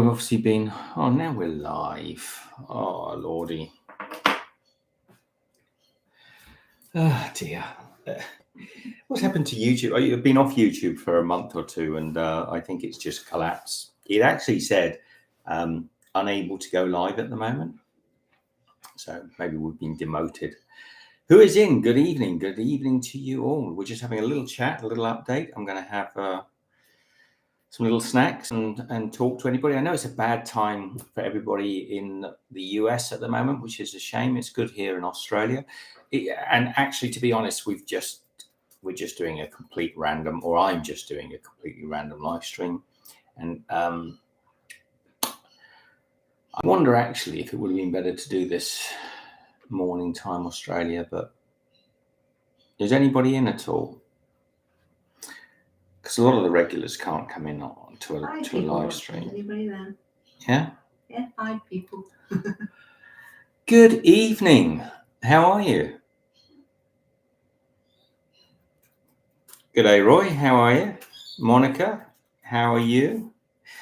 obviously been... Oh, now we're live. Oh, Lordy. Oh, dear. What's happened to YouTube? You've been off YouTube for a month or two, and I think it's just collapsed. It actually said unable to go live at the moment. So maybe we've been demoted. Who is in? Good evening. Good evening to you all. We're just having a little chat, a little update. I'm going to have some little snacks and talk to anybody. I know it's a bad time for everybody in the US at the moment, which is a shame. It's good here in Australia. And actually, to be honest, we're just doing a complete random, or I'm just doing a completely random live stream. And I wonder actually if it would have been better to do this morning time Australia, but is anybody in at all? Because a lot of the regulars can't come in to a live stream. Anybody there? Yeah? Yeah, 5 people. Good evening. How are you? Good day, Roy. How are you? Monica, how are you?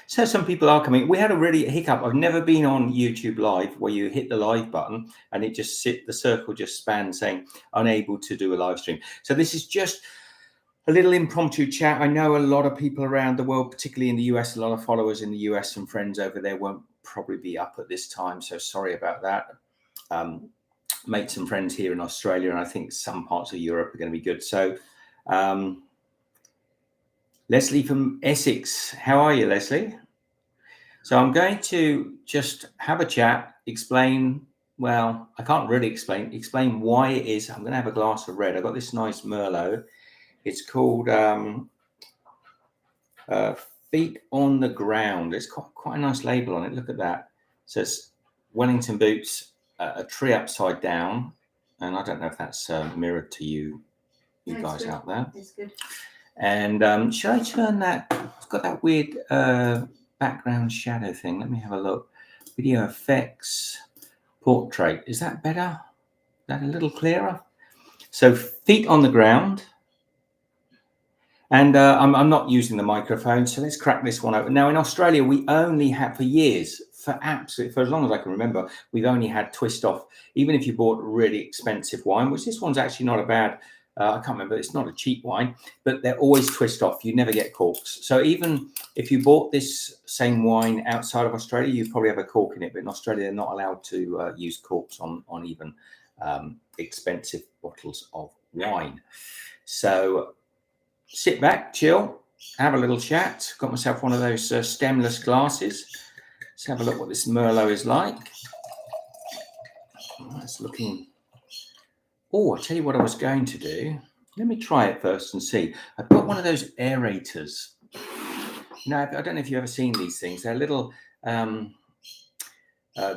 So some people are coming. We had a really hiccup. I've never been on YouTube Live where you hit the live button and it just the circle just spans saying unable to do a live stream. So this is just a little impromptu chat. I know a lot of people around the world, particularly in the US, a lot of followers in the US and friends over there won't probably be up at this time. So sorry about that. Mates and friends here in Australia, and I think some parts of Europe are going to be good. So Leslie from Essex. How are you, Leslie? So I'm going to just have a chat, explain, well, I can't really explain why it is. I'm going to have a glass of red. I got this nice Merlot. It's called Feet on the Ground. It's got quite a nice label on it. Look at that. It says Wellington boots, a tree upside down. And I don't know if that's mirrored to you guys out there. It's good. And should I turn that? It's got that weird background shadow thing. Let me have a look. Video effects, portrait. Is that better? Is that a little clearer? So Feet on the Ground. And I'm not using the microphone, so let's crack this one open. Now in Australia, we only had for years, for as long as I can remember, we've only had twist off. Even if you bought really expensive wine, which this one's actually not a bad. I can't remember. It's not a cheap wine, but they're always twist off. You never get corks. So even if you bought this same wine outside of Australia, you probably have a cork in it. But in Australia, they're not allowed to use corks on even expensive bottles of wine. So sit back, chill, have a little chat. Got myself one of those stemless glasses. Let's have a look what this Merlot is like. That's looking... Oh, I'll tell you what I was going to do. Let me try it first and see. I've got one of those aerators. You know, I don't know if you've ever seen these things. They're a little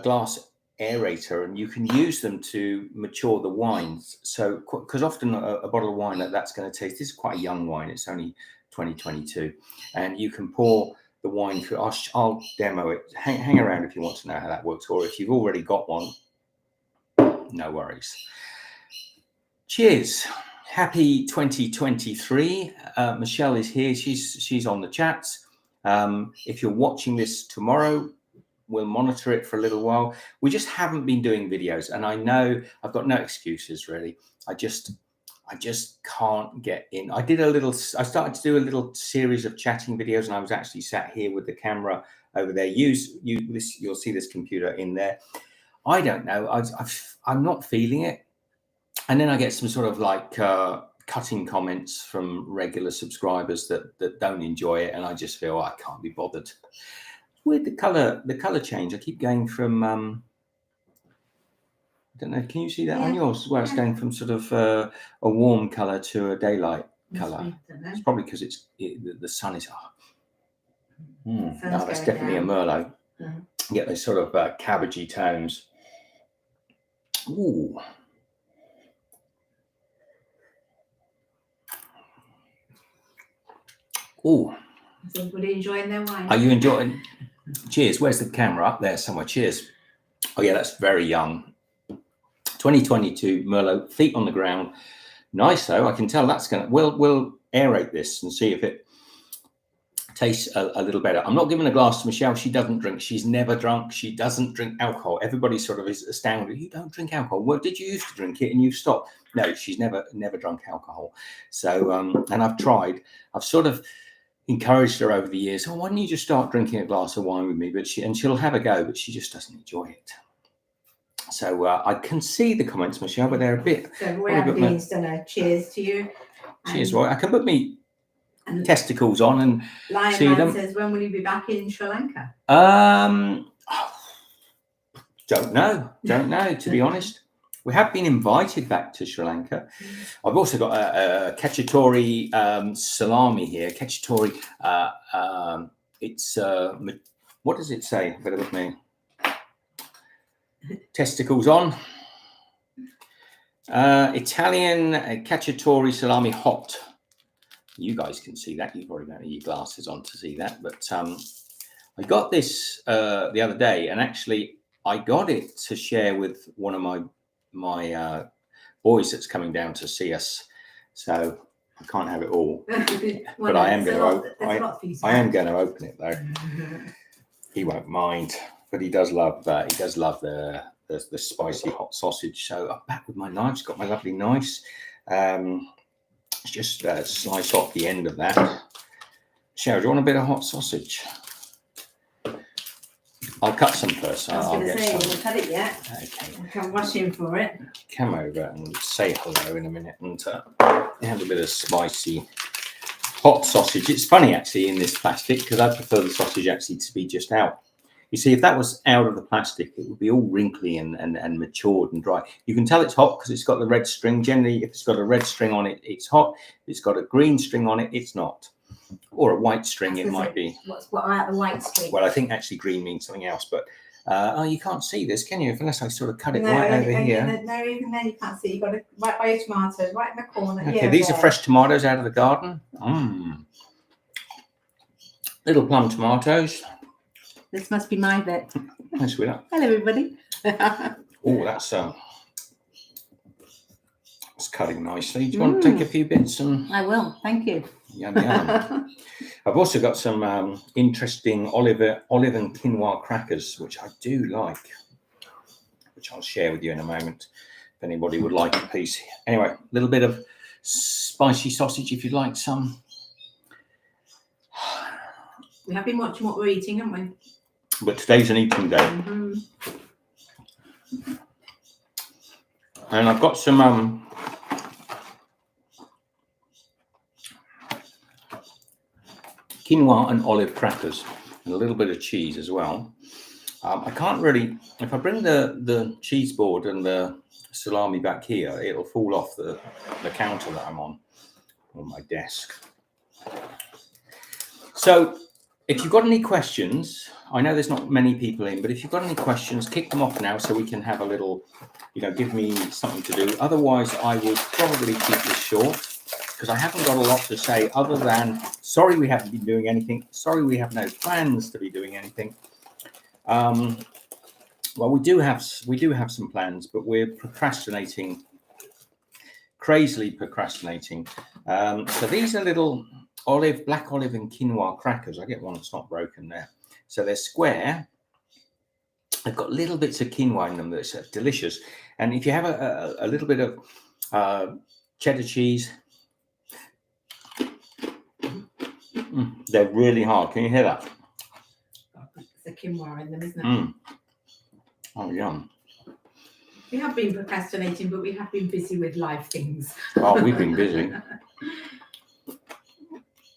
glass aerator, and you can use them to mature the wines. So, because often a bottle of wine that's going to taste, this is quite a young wine. It's only 2022. And you can pour the wine through. I'll demo it. Hang around if you want to know how that works, or if you've already got one, no worries. Cheers. Happy 2023. Michelle is here. She's on the chats. If you're watching this tomorrow, we'll monitor it for a little while. We just haven't been doing videos, and I know I've got no excuses really. I just can't get in. I started to do a little series of chatting videos, and I was actually sat here with the camera over there. You'll see this computer in there. I don't know. I'm not feeling it. And then I get some sort of like cutting comments from regular subscribers that don't enjoy it, and I just feel I can't be bothered. With the color change, I keep going from I don't know. Can you see that on yours? Where it's going from sort of a warm color to a daylight color. It's probably because the sun is. No, that's definitely a Merlot. You get those sort of cabbagey tones. Ooh. Oh, is everybody enjoying their wine? Are you enjoying? Cheers. Where's the camera? Up there somewhere. Cheers. Oh yeah, that's very young. 2022 Merlot, Feet on the Ground. Nice though. I can tell that's gonna. We'll aerate this and see if it tastes a little better. I'm not giving a glass to Michelle. She doesn't drink. She's never drunk. She doesn't drink alcohol. Everybody sort of is astounded. You don't drink alcohol. Well, did you used to drink it and you've stopped? No, she's never drunk alcohol. So, and I've tried. I've sort of encouraged her over the years. Oh, why don't you just start drinking a glass of wine with me? But she'll have a go, but she just doesn't enjoy it. So I can see the comments, Michelle, but they're a bit. So Roy Aberdeen's done a cheers to you. Cheers, Roy. I can put me testicles on and Lion see Man them. says, when will you be back in Sri Lanka? Don't know, to be honest. We have been invited back to Sri Lanka. I've also got a cacciatore salami here. Cacciatore, it's, what does it say? Better with me. Testicles on. Italian cacciatore salami hot. You guys can see that. You've already got your glasses on to see that. But I got this the other day, and actually I got it to share with one of my boys that's coming down to see us. So I can't have it all. But I am going to open it though. He won't mind, but he does love the spicy hot sausage. So I'm back with my knives. Got my lovely knives. Just slice off the end of that. Cheryl, do you want a bit of hot sausage? I'll cut some first. I was going to say, you haven't cut it yet. Okay. I can rush in for it. Come over and say hello in a minute and have a bit of spicy hot sausage. It's funny actually in this plastic because I prefer the sausage actually to be just out. You see, if that was out of the plastic, it would be all wrinkly and matured and dry. You can tell it's hot because it's got the red string. Generally, if it's got a red string on it, it's hot. If it's got a green string on it, it's not. Or a white string, it might be. What about the white string? Well, I think actually green means something else. But, oh, you can't see this, can you? Unless I sort of cut it right over here. No, even then you can't see. You've got it right by your tomatoes, right in the corner. Okay, these are fresh tomatoes out of the garden. Little plum tomatoes. This must be my bit. Nice with that. Hello, everybody. Oh, that's it's cutting nicely. Do you want to take a few bits? And I will. Thank you. Yum, yum. I've also got some interesting olive and quinoa crackers, which I do like, which I'll share with you in a moment if anybody would like a piece. Anyway, a little bit of spicy sausage if you'd like some. We have been watching what we're eating, haven't we? But today's an eating day. And I've got some quinoa and olive crackers and a little bit of cheese as well. I can't really, if I bring the cheese board and the salami back here, it'll fall off the counter that I'm on my desk. So if you've got any questions, I know there's not many people in, but if you've got any questions, kick them off now so we can have a little, give me something to do. Otherwise, I will probably keep this short because I haven't got a lot to say other than, sorry we haven't been doing anything. Sorry we have no plans to be doing anything. Well, we do have some plans, but we're procrastinating, crazily procrastinating. So these are little black olive and quinoa crackers. I get one that's not broken there. So they're square. They've got little bits of quinoa in them that's delicious. And if you have a little bit of cheddar cheese, they're really hard. Can you hear that? It's the quinoa in them, isn't it? Oh, yum. We have been procrastinating, but we have been busy with live things. Oh, we've been busy.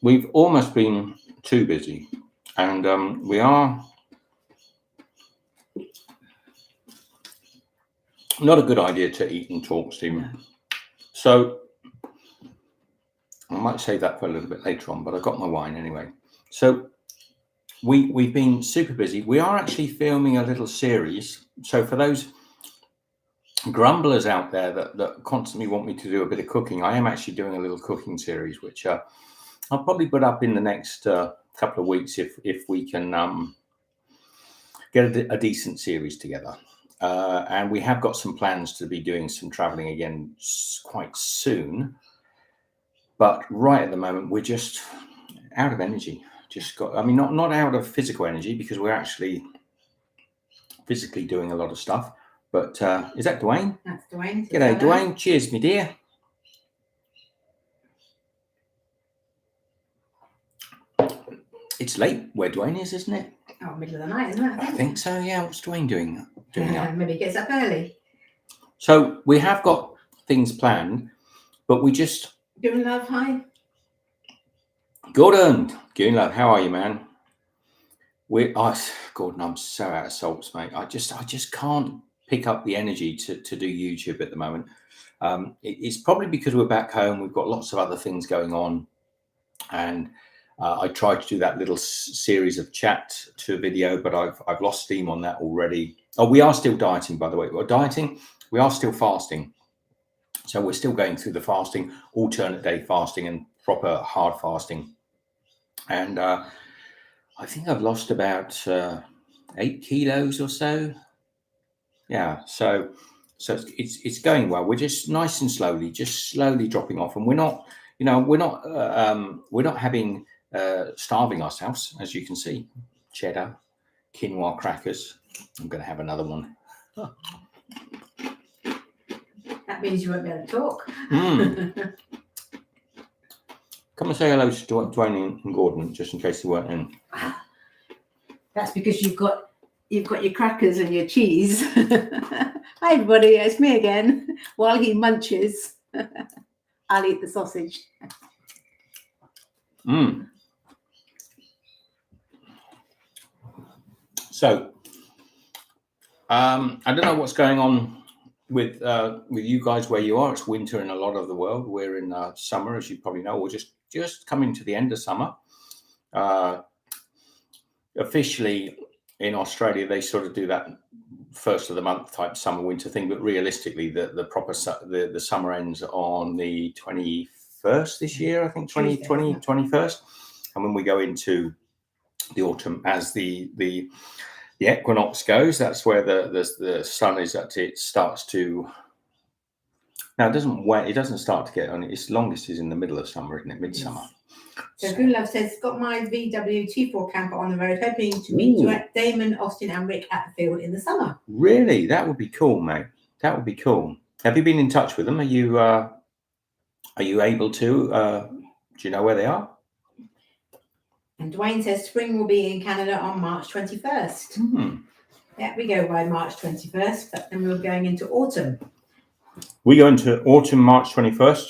We've almost been too busy. And we are not a good idea to eat and talk, Stephen. So I might save that for a little bit later on, but I got my wine anyway. So we've been super busy. We are actually filming a little series. So for those grumblers out there that constantly want me to do a bit of cooking, I am actually doing a little cooking series, which I'll probably put up in the next couple of weeks if we can get a decent series together. And we have got some plans to be doing some traveling again quite soon. But right at the moment, we're just out of energy, just got, I mean, not out of physical energy, because we're actually physically doing a lot of stuff. But is that Dwayne? That's Dwayne. G'day, Dwayne. Cheers, me dear. It's late where Dwayne is, isn't it? Oh, middle of the night, isn't it? I think so, yeah. What's Dwayne doing up? Maybe he gets up early. So we have got things planned, but we just... Doing love, hi. Gordon, love, how are you, man? Gordon, I'm so out of salts, mate. I just can't pick up the energy to do YouTube at the moment. It's probably because we're back home. We've got lots of other things going on, and I tried to do that little series of chat to a video, but I've lost steam on that already. Oh, we are still dieting, by the way. We're dieting. We are still fasting. So we're still going through the fasting, alternate day fasting and proper hard fasting. And I think I've lost about 8 kilos or so. Yeah. So it's going well. We're just nice and slowly dropping off, and we're not having starving ourselves, as you can see. Cheddar, quinoa crackers. I'm going to have another one. That means you won't be able to talk. Come and say hello to Dwayne and Gordon, just in case they weren't in. That's because you've got your crackers and your cheese. Hi everybody, it's me again. While he munches, I'll eat the sausage. So, I don't know what's going on with you guys where you are. It's winter in a lot of the world. We're in summer, as you probably know. We're just coming to the end of summer. Officially in Australia, they sort of do that first of the month type summer winter thing, but realistically, the proper the summer ends on the 21st this year. I think 21st, and when we go into the autumn, as the equinox goes, that's where the sun is at its starts to. Now it doesn't start to get on. Its longest is in the middle of summer, isn't it? Midsummer. Yes. So Goonlove says, got my VW T4 camper on the road, hoping to meet Damon, Austin and Rick at the field in the summer. Really? That would be cool, mate. That would be cool. Have you been in touch with them? Are you able to? Do you know where they are? And Dwayne says spring will be in Canada on March 21st. Yeah, we go by March 21st, but then we're going into autumn. We go into autumn, March 21st.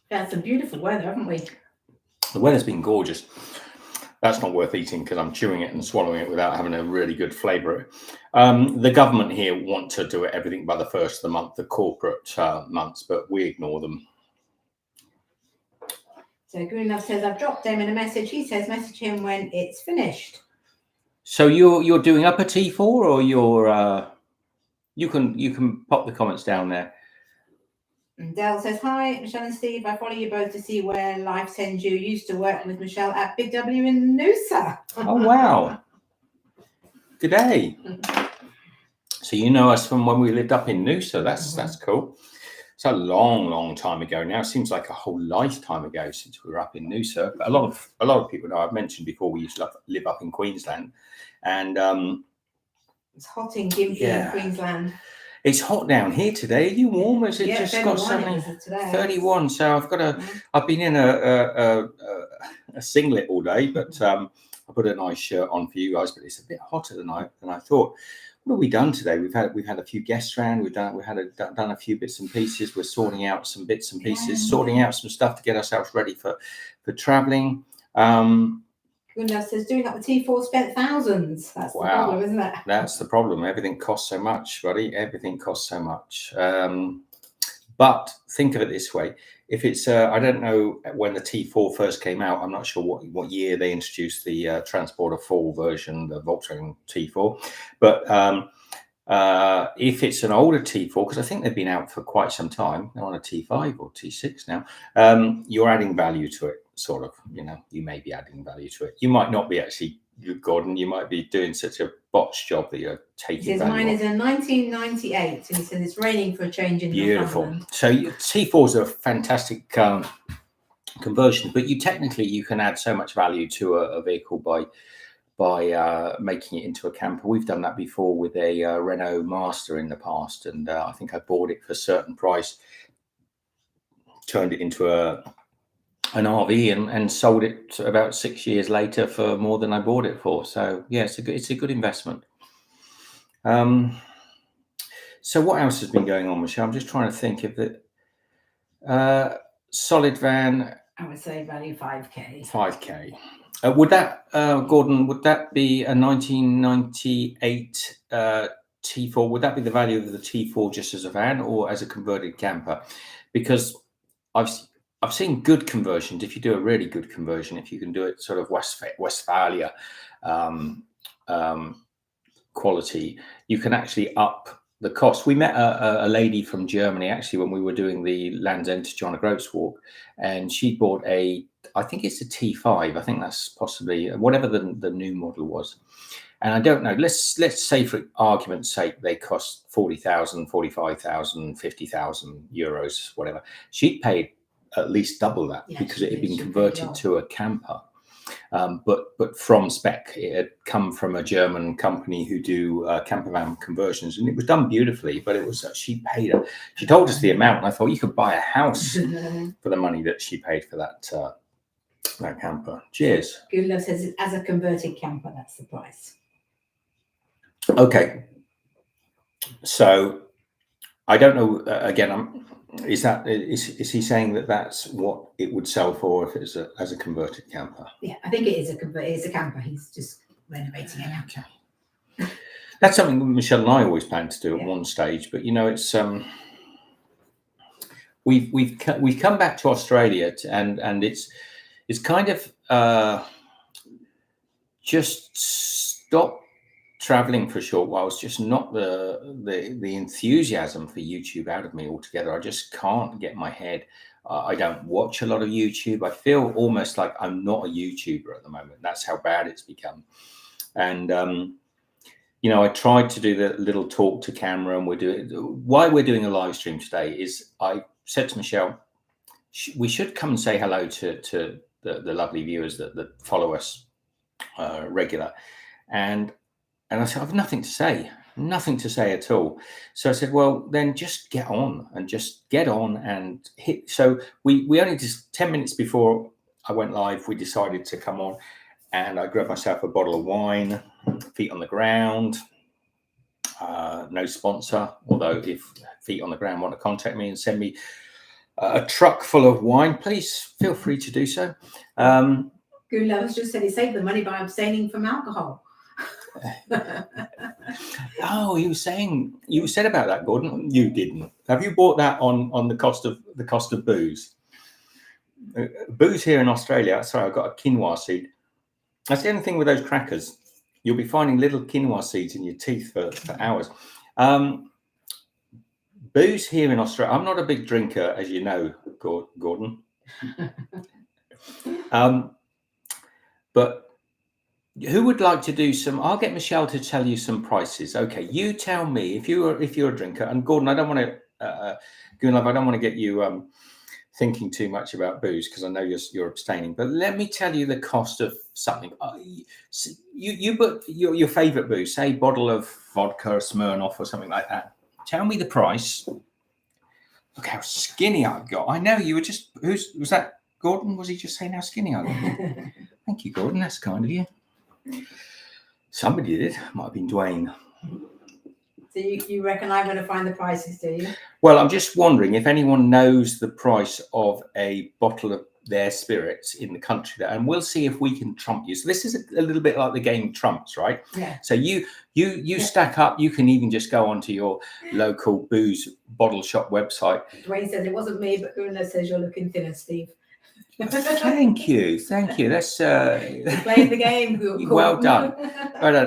That's some beautiful weather, haven't we? The weather's been gorgeous. That's not worth eating because I'm chewing it and swallowing it without having a really good flavour. The government here want to do everything by the first of the month, the corporate months, but we ignore them. So Greenlove says, I've dropped Damon a message. He says, message him when it's finished. So you're doing up a T4, or you're you can pop the comments down there. And Dell says, hi, Michelle and Steve. I follow you both to see where life sends you. Used to work with Michelle at Big W in Noosa. Oh, wow. Good day. So you know us from when we lived up in Noosa. That's cool. It's a long time ago now. It seems like a whole lifetime ago since we were up in Noosa. But a lot of people know. I've mentioned before we used to live up in Queensland, and it's hot in Gympie in Queensland. It's hot down here today. Are you warm? Has it just got something? 31. So I've been in a singlet all day, but I put a nice shirt on for you guys. But it's a bit hotter than I thought. What have we done today? We've had a few guests around. We've done a few bits and pieces. We're sorting out some bits and pieces, sorting out some stuff to get ourselves ready for traveling. Goodness, says doing up the T4 spent thousands. That's the problem, isn't it? That's the problem. Everything costs so much, buddy. Everything costs so much. But think of it this way: if it's, I don't know when the T4 first came out. I'm not sure what year they introduced the Transporter 4 version, the Volkswagen T4. But if it's an older T4, because I think they've been out for quite some time, they're on a T5 or T6 now. You're adding value to it, sort of. You know, you may be adding value to it. You might not be actually Gordon, you might be doing such a botched job that you're He taking says value mine off. is a 1998, and he says it's raining for a change in Beautiful. Northumberland. So T4 is a fantastic conversion, but you can add so much value to a vehicle by making it into a camper. We've done that before with a Renault Master in the past, and I think I bought it for a certain price, turned it into an RV, and sold it about 6 years later for more than I bought it for. So yeah, it's a good investment. So what else has been going on, Michelle? I'm just trying to think of it. Solid van. I would say value 5k. 5k. Would that, Gordon? Would that be a 1998 T4? Would that be the value of the T4 just as a van or as a converted camper? Because I've seen good conversions. If you do a really good conversion, if you can do it sort of Westphalia quality, you can actually up the cost. We met a lady from Germany actually when we were doing the Land's End to John O'Groats walk, and she bought I think it's a T5. I think that's possibly whatever the new model was. And I don't know, let's say for argument's sake, they cost 40,000, 45,000, 50,000 euros, whatever. She paid at least double that because it had been converted to a camper. But from spec, it had come from a German company who do camper van conversions, and it was done beautifully. But it was she told us the amount, and I thought you could buy a house for the money that she paid for that camper. Cheers. Good Love says as a converted camper, that's the price. Okay. So I don't know. Again, is he saying that that's what it would sell for if it's as a converted camper? Yeah, I think it is a camper. He's just renovating it. Okay. That's something Michelle and I always planned to do at one stage, but it's we've come back to Australia and it's kind of just stop traveling for a short while. It's just not the enthusiasm for YouTube out of me altogether. I just can't get my head. I don't watch a lot of YouTube. I feel almost like I'm not a YouTuber at the moment. That's how bad it's become. And I tried to do the little talk to camera, and why we're doing a live stream today is I said to Michelle, we should come and say hello to the lovely viewers that follow us regular. And I said, I have nothing to say at all. So I said, well, then just get on and hit. So we only just 10 minutes before I went live, we decided to come on, and I grabbed myself a bottle of wine, feet on the ground, no sponsor. Although if Feet on the Ground want to contact me and send me a truck full of wine, please feel free to do so. Good Love just said he saved the money by abstaining from alcohol. Oh, you said about that, Gordon. You didn't. Have you bought that on the cost of booze? Booze here in Australia. Sorry, I've got a quinoa seed. That's the only thing with those crackers. You'll be finding little quinoa seeds in your teeth for hours. Booze here in Australia. I'm not a big drinker, as you know, Gordon. But who would like to do some? I'll get Michelle to tell you some prices. Okay, you tell me if you're a drinker. And Gordon, I don't want to, Gunlove, I don't want to get you thinking too much about booze because I know you're abstaining. But let me tell you the cost of something. You put your favorite booze, say bottle of vodka or Smirnoff or something like that. Tell me the price. Look how skinny I've got. I know you were just. Was that Gordon? Was he just saying how skinny I got? Thank you, Gordon. That's kind of you. Somebody did. Might have been Dwayne. So you reckon I'm going to find the prices, do you? Well, I'm just wondering if anyone knows the price of a bottle of their spirits in the country, and we'll see if we can trump you. So this is a little bit like the game Trumps, right? Yeah. So you stack up. You can even just go onto your local booze bottle shop website. Dwayne says it wasn't me, but Una says you're looking thinner, Steve. Thank you. That's playing the game. Well done.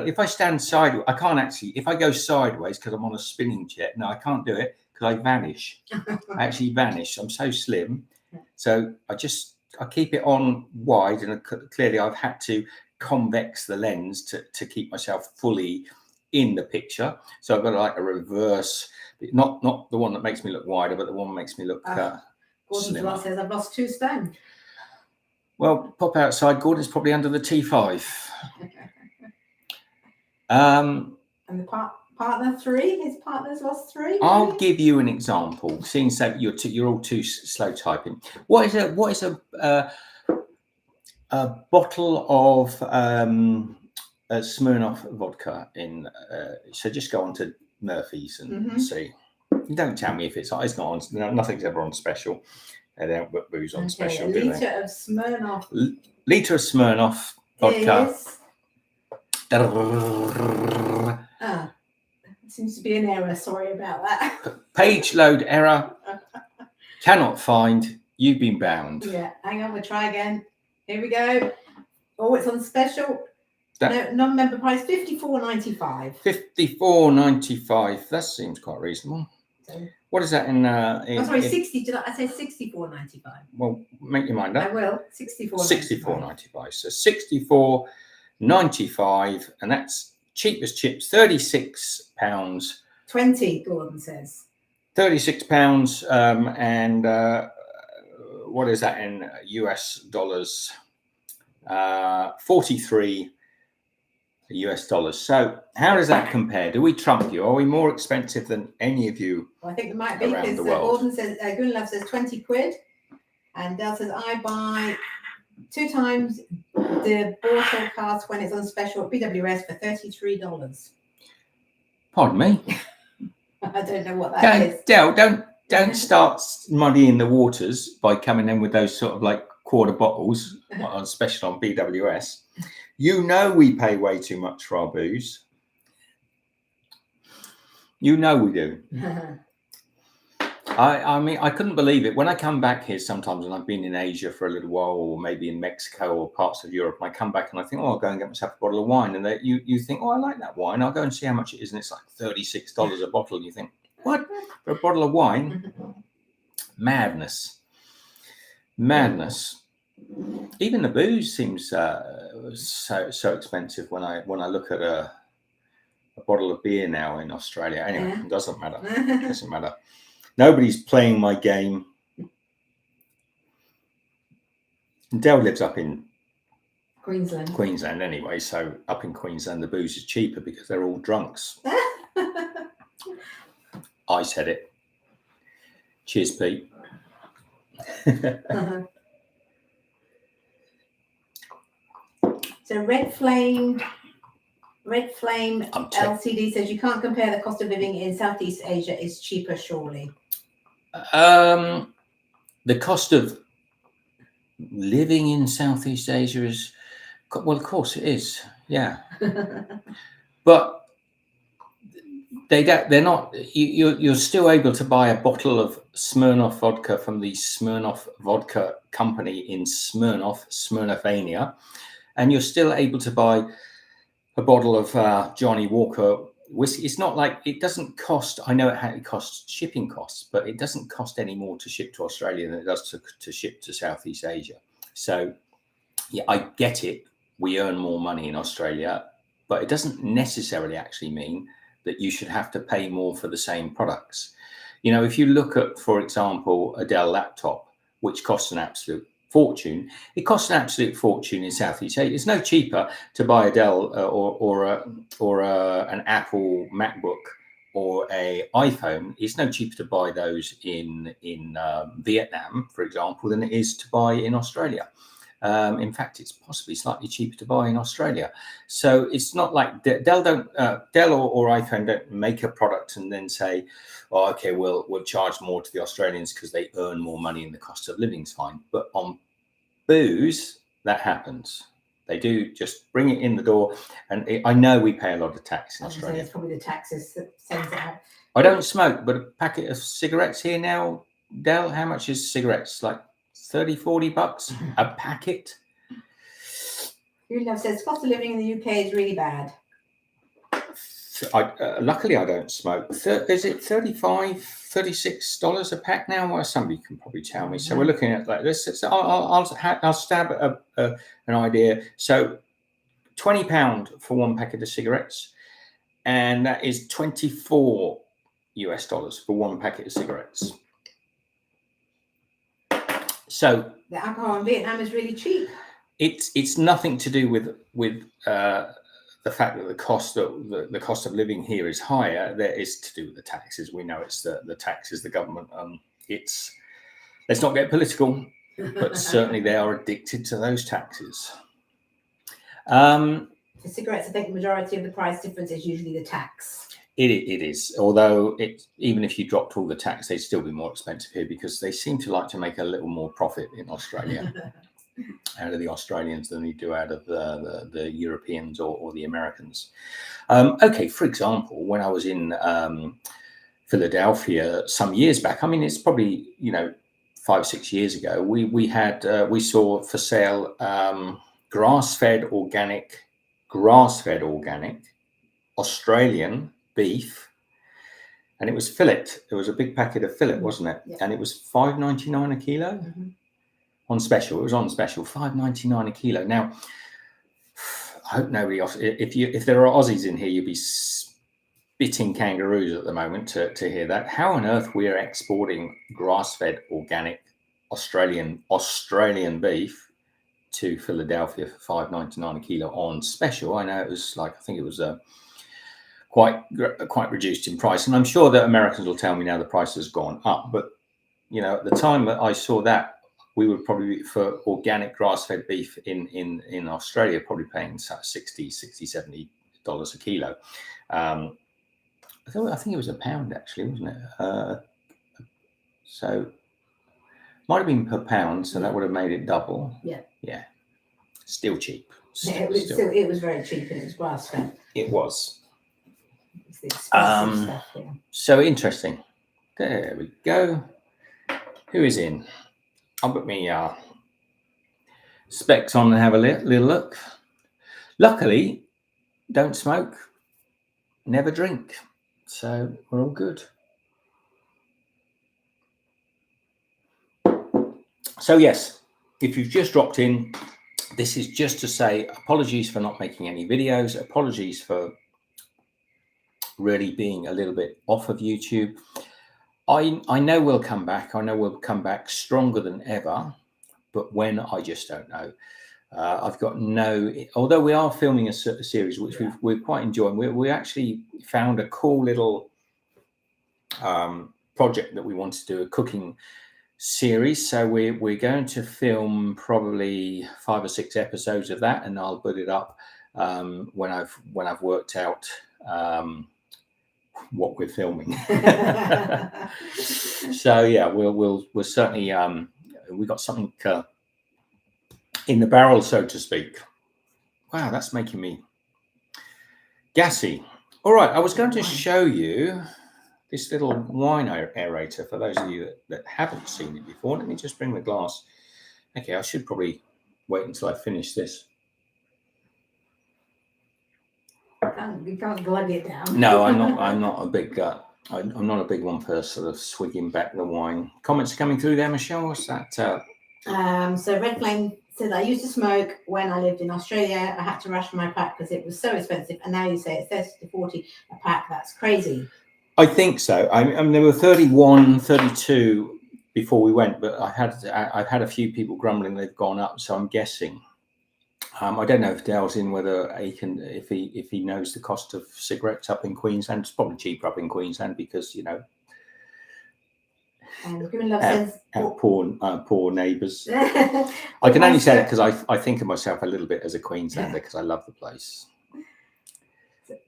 If I stand sideways, I can't actually. If I go sideways because I'm on a spinning jet, no, I can't do it because I vanish. I actually vanish. I'm so slim, so I keep it on wide, and clearly I've had to convex the lens to keep myself fully in the picture. So I've got like a reverse, not the one that makes me look wider, but the one that makes me look Gordon slimmer. says I've lost 2 stone. Well, pop outside. Gordon's probably under the T5. And the partner 3, his partner's lost 3. Maybe? I'll give you an example. Seeing so you're all too slow typing. What is a bottle of Smirnoff vodka in? So just go on to Murphy's and see. Don't tell me if it's not on. Nothing's ever on special. They don't put booze on special. A litre of Smirnoff. Litre of Smirnoff vodka. Seems to be an error. Sorry about that. Page load error. Cannot find. You've been bound. Yeah, hang on. We'll try again. Here we go. Oh, it's on special. No, non-member price, $54.95. $54.95. That seems quite reasonable. So, what is that in? Sorry, 60. Did I say $64.95? Well, make your mind up. I will. $64.95. So $64.95, and that's cheap as chips. £36. 20. Gordon says. £36, and what is that in US dollars? 43 US dollars. So how does that compare? Do we trump you? Are we more expensive than any of you? Well, I think it might be because Gordon says, Gunlove says 20 quid, and Dell says I buy 2 times the bottle cast when it's on special at BWS for $33. Pardon me. I don't know what that is. Dell, don't start muddying the waters by coming in with those sort of like quarter bottles on special on BWS. You know we pay way too much for our booze. You know we do. I mean, I couldn't believe it. When I come back here sometimes, and I've been in Asia for a little while, or maybe in Mexico or parts of Europe, and I come back and I think, I'll go and get myself a bottle of wine. And you think, I like that wine. I'll go and see how much it is. And it's like $36 a bottle. And you think, what? For a bottle of wine? Madness. Even the booze seems so expensive when I look at a bottle of beer now in Australia. Anyway, It doesn't matter. Nobody's playing my game. Dell lives up in Queensland anyway, so up in Queensland the booze is cheaper because they're all drunks. I said it. Cheers, Pete. So Red Flame LCD says you can't compare the cost of living in Southeast Asia is cheaper, surely. The cost of living in Southeast Asia is, well, of course it is, yeah. But they're not. You're still able to buy a bottle of Smirnoff vodka from the Smirnoff Vodka Company in Smirnoffania, and you're still able to buy a bottle of Johnny Walker whiskey. It's not like it doesn't cost. I know it costs shipping costs, but it doesn't cost any more to ship to Australia than it does to ship to Southeast Asia. So, yeah, I get it. We earn more money in Australia, but it doesn't necessarily actually mean that you should have to pay more for the same products. You know, if you look at, for example, a Dell laptop, which costs an absolute fortune, it costs an absolute fortune in Southeast Asia. It's no cheaper to buy a Dell or an Apple MacBook or a iPhone. It's no cheaper to buy those in Vietnam, for example, than it is to buy in Australia. In fact, it's possibly slightly cheaper to buy in Australia. So it's not like Dell or iPhone don't make a product and then say, "Oh, okay, we'll charge more to the Australians because they earn more money and the cost of living's fine." But on booze, that happens. They do just bring it in the door, and I know we pay a lot of tax in Australia. It's probably the taxes that sends it out. I don't smoke, but a packet of cigarettes here now, Dell, how much is cigarettes? Like $30-40 a packet. Love says cost of living in the UK is really bad. Luckily, I don't smoke. Is it $36 a pack now? Well, somebody can probably tell me. So we're looking at like this. I'll stab at an idea. So £20 for one packet of cigarettes, and that is $24 for one packet of cigarettes. So the alcohol in Vietnam is really cheap. It's nothing to do with the fact that the cost of living here is higher. That is to do with the taxes. We know it's the taxes, the government. Let's not get political, but certainly they are addicted to those taxes. For cigarettes, I think the majority of the price difference is usually the tax. It is, although even if you dropped all the tax, they'd still be more expensive here because they seem to like to make a little more profit in Australia out of the Australians than they do out of the Europeans or the Americans. Okay, for example, when I was in Philadelphia some years back, I mean, it's probably 5-6 years ago, we saw for sale grass-fed organic Australian beef, and it was fillet. It was a big packet of fillet, wasn't it? Yeah. And it was $5.99 a kilo. Mm-hmm. On special. It was on special, $5.99 a kilo. Now, I hope nobody else. If there are Aussies in here, you'll be spitting kangaroos at the moment to hear that. How on earth we are exporting grass-fed organic Australian beef to Philadelphia for $5.99 a kilo on special? I know it was I think it was quite reduced in price, and I'm sure that Americans will tell me now the price has gone up. But at the time that I saw that, we would probably, for organic grass-fed beef in Australia, probably paying $60, $70 a kilo. I think it was £1 actually, wasn't it? So might have been per pound, so that would have made it double. Yeah. Still cheap. It was very cheap, and it was grass-fed. It was. It's the expensive stuff, yeah. So interesting. There we go. Who is in? I'll put me specs on and have a little look. Luckily, don't smoke, never drink, so we're all good. So yes, if you've just dropped in, this is just to say apologies for not making any videos, apologies for really being a little bit off of YouTube. I know we'll come back. I know we'll come back stronger than ever, but when, I just don't know. I've got although we are filming a series, which we're quite enjoying. We actually found a cool little project that we want to do, a cooking series. So we're going to film probably 5 or 6 episodes of that, and I'll put it up when I've worked out what we're filming. So yeah, we'll certainly we got something in the barrel, so to speak. Wow, that's making me gassy. All right, I was going to show you this little wine aerator for those of you that haven't seen it before. Let me just bring the glass. Okay, I should probably wait until I finish this. You can't glug it down. No, I'm not a big. I'm not a big one for sort of swigging back the wine. Comments coming through there, Michelle. What's that? So Red Flame says, I used to smoke when I lived in Australia. I had to ration my pack because it was so expensive. And now you say it's 30 to 40 a pack. That's crazy. I think so. I mean, there were 31, 32 before we went, but I've had a few people grumbling they've gone up. So I'm guessing. I don't know if Dale's in, whether he can, if he knows the cost of cigarettes up in Queensland. It's probably cheaper up in Queensland because poor neighbours. I can only say that because I think of myself a little bit as a Queenslander because I love the place.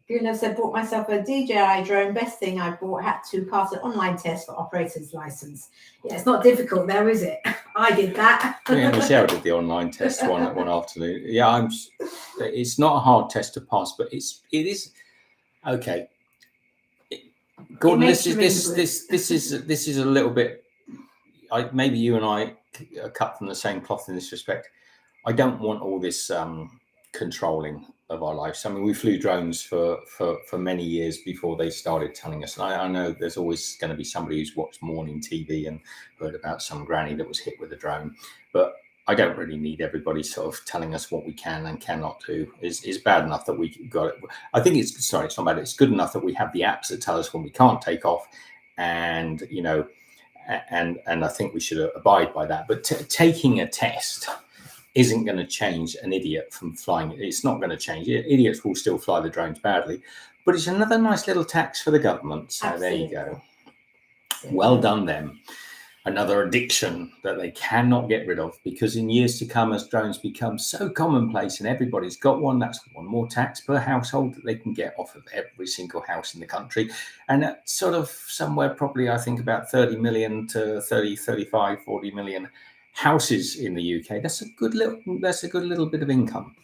Goodness, I bought myself a DJI drone. Best thing I bought. Had to pass an online test for operator's license. Yeah, it's not difficult though, is it? I did that. Yeah, Michelle did the online test one afternoon. Yeah, it's not a hard test to pass, but it is okay. Gordon, this is a little bit. Maybe you and I are cut from the same cloth in this respect. I don't want all this controlling of our lives. I mean, we flew drones for many years before they started telling us. And I know there's always going to be somebody who's watched morning TV and heard about some granny that was hit with a drone. But I don't really need everybody sort of telling us what we can and cannot do. Is bad enough that we got it. I think it's not bad. It's good enough that we have the apps that tell us when we can't take off, and and I think we should abide by that. But taking a test isn't going to change an idiot from flying. It's not going to change. Idiots will still fly the drones badly, but it's another nice little tax for the government. So Absolutely. There you go. Well done them. Another addiction that they cannot get rid of, because in years to come, as drones become so commonplace and everybody's got one, that's one more tax per household that they can get off of every single house in the country. And that's sort of somewhere probably, I think, about 30 million to 30, 35, 40 million houses in the UK. That's a good little bit of income.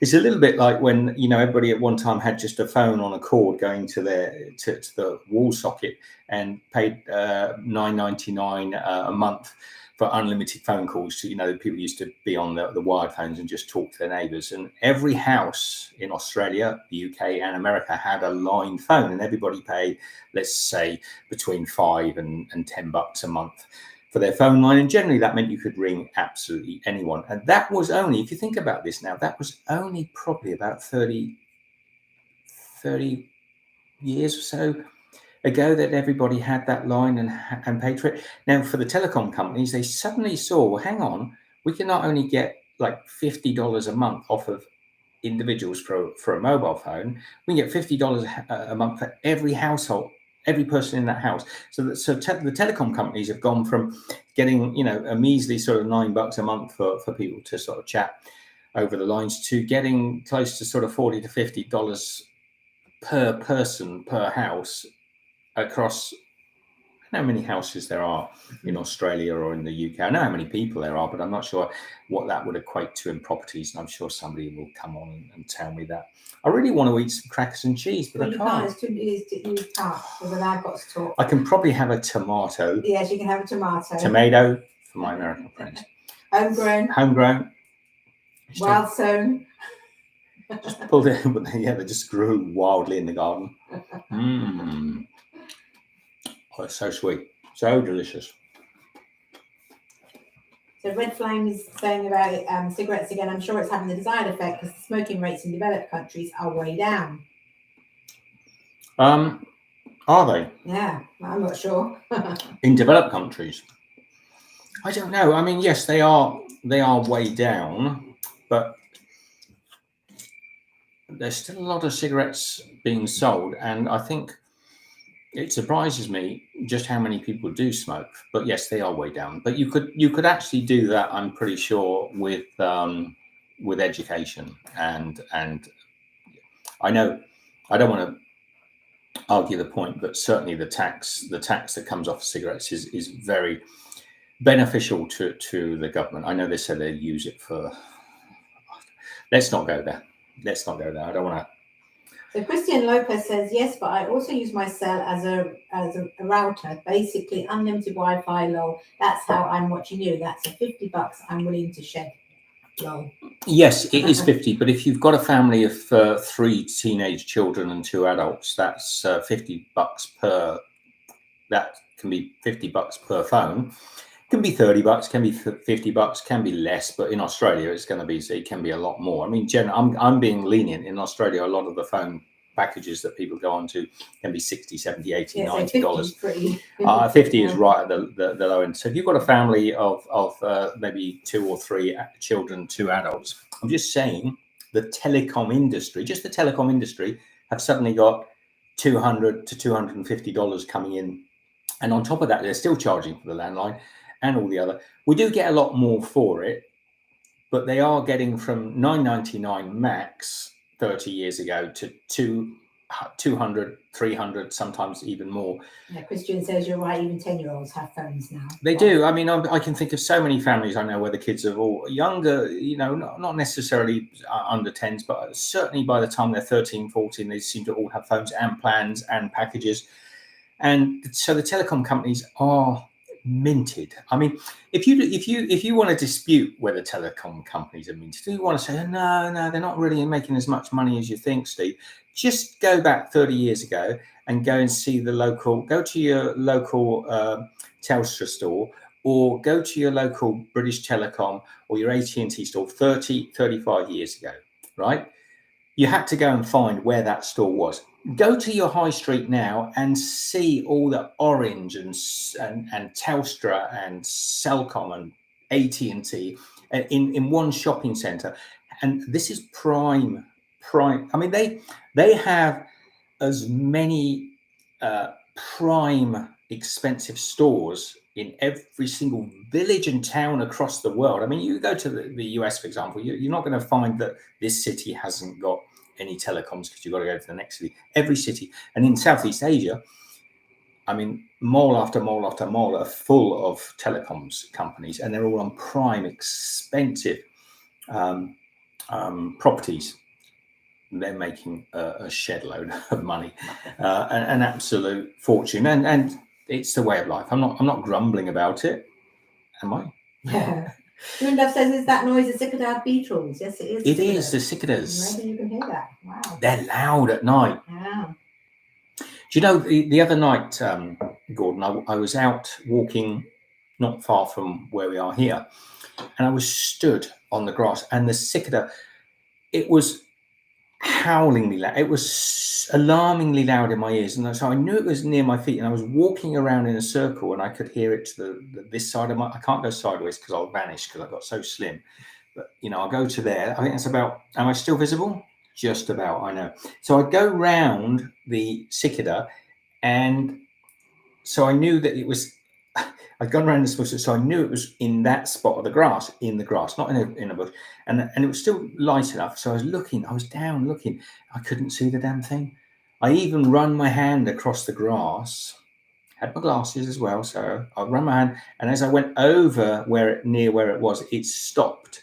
It's a little bit like when, everybody at one time had just a phone on a cord going to the wall socket and paid $9.99 a month for unlimited phone calls. So, people used to be on the wired phones and just talk to their neighbours. And every house in Australia, the UK and America had a line phone, and everybody paid, let's say, between $5 and $10 a month for their phone line. And generally that meant you could ring absolutely anyone. And that was only, if you think about this now, that was only probably about 30 years or so ago that everybody had that line and paid for it. Now, for the telecom companies, they suddenly saw, well, hang on, we can not only get like $50 a month off of individuals for a mobile phone, we can get $50 a month for every household, every person in that house. So the telecom companies have gone from getting, a measly sort of $9 a month for people to sort of chat over the lines, to getting close to sort of $40 to $50 per person per house across. I know how many houses there are in Australia or in the UK. I know how many people there are, but I'm not sure what that would equate to in properties. And I'm sure somebody will come on and tell me that. I really want to eat some crackers and cheese, but I can't. It's too easy to eat because I've got to talk. I can probably have a tomato. Yes, you can have a tomato. Tomato for my American friends. Homegrown. Wild sown. Just pulled it, but they just grew wildly in the garden. Oh, it's so sweet, so delicious. So Red Flame is saying about cigarettes again. I'm sure it's having the desired effect because the smoking rates in developed countries are way down. Are they? Yeah, I'm not sure. In developed countries, I don't know. I mean, yes, they are way down, but there's still a lot of cigarettes being sold, and I think it surprises me just how many people do smoke. But yes, they are way down. But you could actually do that, I'm pretty sure, with education and I know I don't want to argue the point, but certainly the tax that comes off cigarettes is very beneficial to the government. I know they said they use it for. Let's not go there. I don't want to. So Christian Lopez says, yes, but I also use my cell as a router, basically unlimited Wi-Fi, lol. That's how I'm watching you. That's a $50 I'm willing to shed, lol. Yes, it is 50, but if you've got a family of 3 teenage children and 2 adults, that's $50 per. That can be $50 per phone. It can be $30, can be $50, can be less, but in Australia it can be a lot more. I mean, I'm being lenient. In Australia, a lot of the phone packages that people go on to can be $60, $70, $80, $90. 50 is right at the low end. So if you've got a family of maybe 2 or 3 children, 2 adults, I'm just saying the telecom industry have suddenly got $200 to $250 coming in. And on top of that, they're still charging for the landline and all the other. We do get a lot more for it, but they are getting from $9.99 max 30 years ago to 200, 300, sometimes even more. Yeah, Christian says you're right. Even 10-year-olds have phones now. They do. I mean, I can think of so many families I know where the kids are all younger, not necessarily under 10s, but certainly by the time they're 13, 14, they seem to all have phones and plans and packages. And so the telecom companies are minted. I mean, if you want to dispute whether telecom companies are minted, you want to say, no, they're not really making as much money as you think, Steve. Just go back 30 years ago and go and see go to your local Telstra store or go to your local British Telecom or your AT&T store 30, 35 years ago, right? You had to go and find where that store was. Go to your high street now and see all the Orange and Telstra and Cellcom and AT&T in one shopping centre. And this is prime. I mean, they have as many prime expensive stores in every single village and town across the world. I mean, you go to the US, for example, you're not going to find that this city hasn't got any telecoms because you've got to go to the next city. Every city. And in Southeast Asia, I mean, mall after mall after mall are full of telecoms companies, and they're all on prime, expensive properties. They're making a shed load of money, an absolute fortune, and it's the way of life. I'm not grumbling about it, am I? Yeah. Gundaf says, "Is that noise the cicada beetles?" Yes, it is. It is the cicadas. Maybe you can hear that. Wow. They're loud at night. Yeah. Do you know the other night, Gordon? I was out walking not far from where we are here, and I was stood on the grass, and the cicada, it was howlingly loud. It was alarmingly loud in my ears, and so I knew it was near my feet. And I was walking around in a circle, and I could hear it to this side of my. I can't go sideways because I'll vanish because I got so slim. But I'll go to there. I think that's about. Am I still visible? Just about. I know. So I'd go round the cicada, and so I knew that it was. I'd gone around this bush, so I knew it was in that spot of the grass, not in a bush, and it was still light enough. So I was down looking. I couldn't see the damn thing. I even run my hand across the grass. Had my glasses as well, so I run my hand, and as I went over near where it was, it stopped,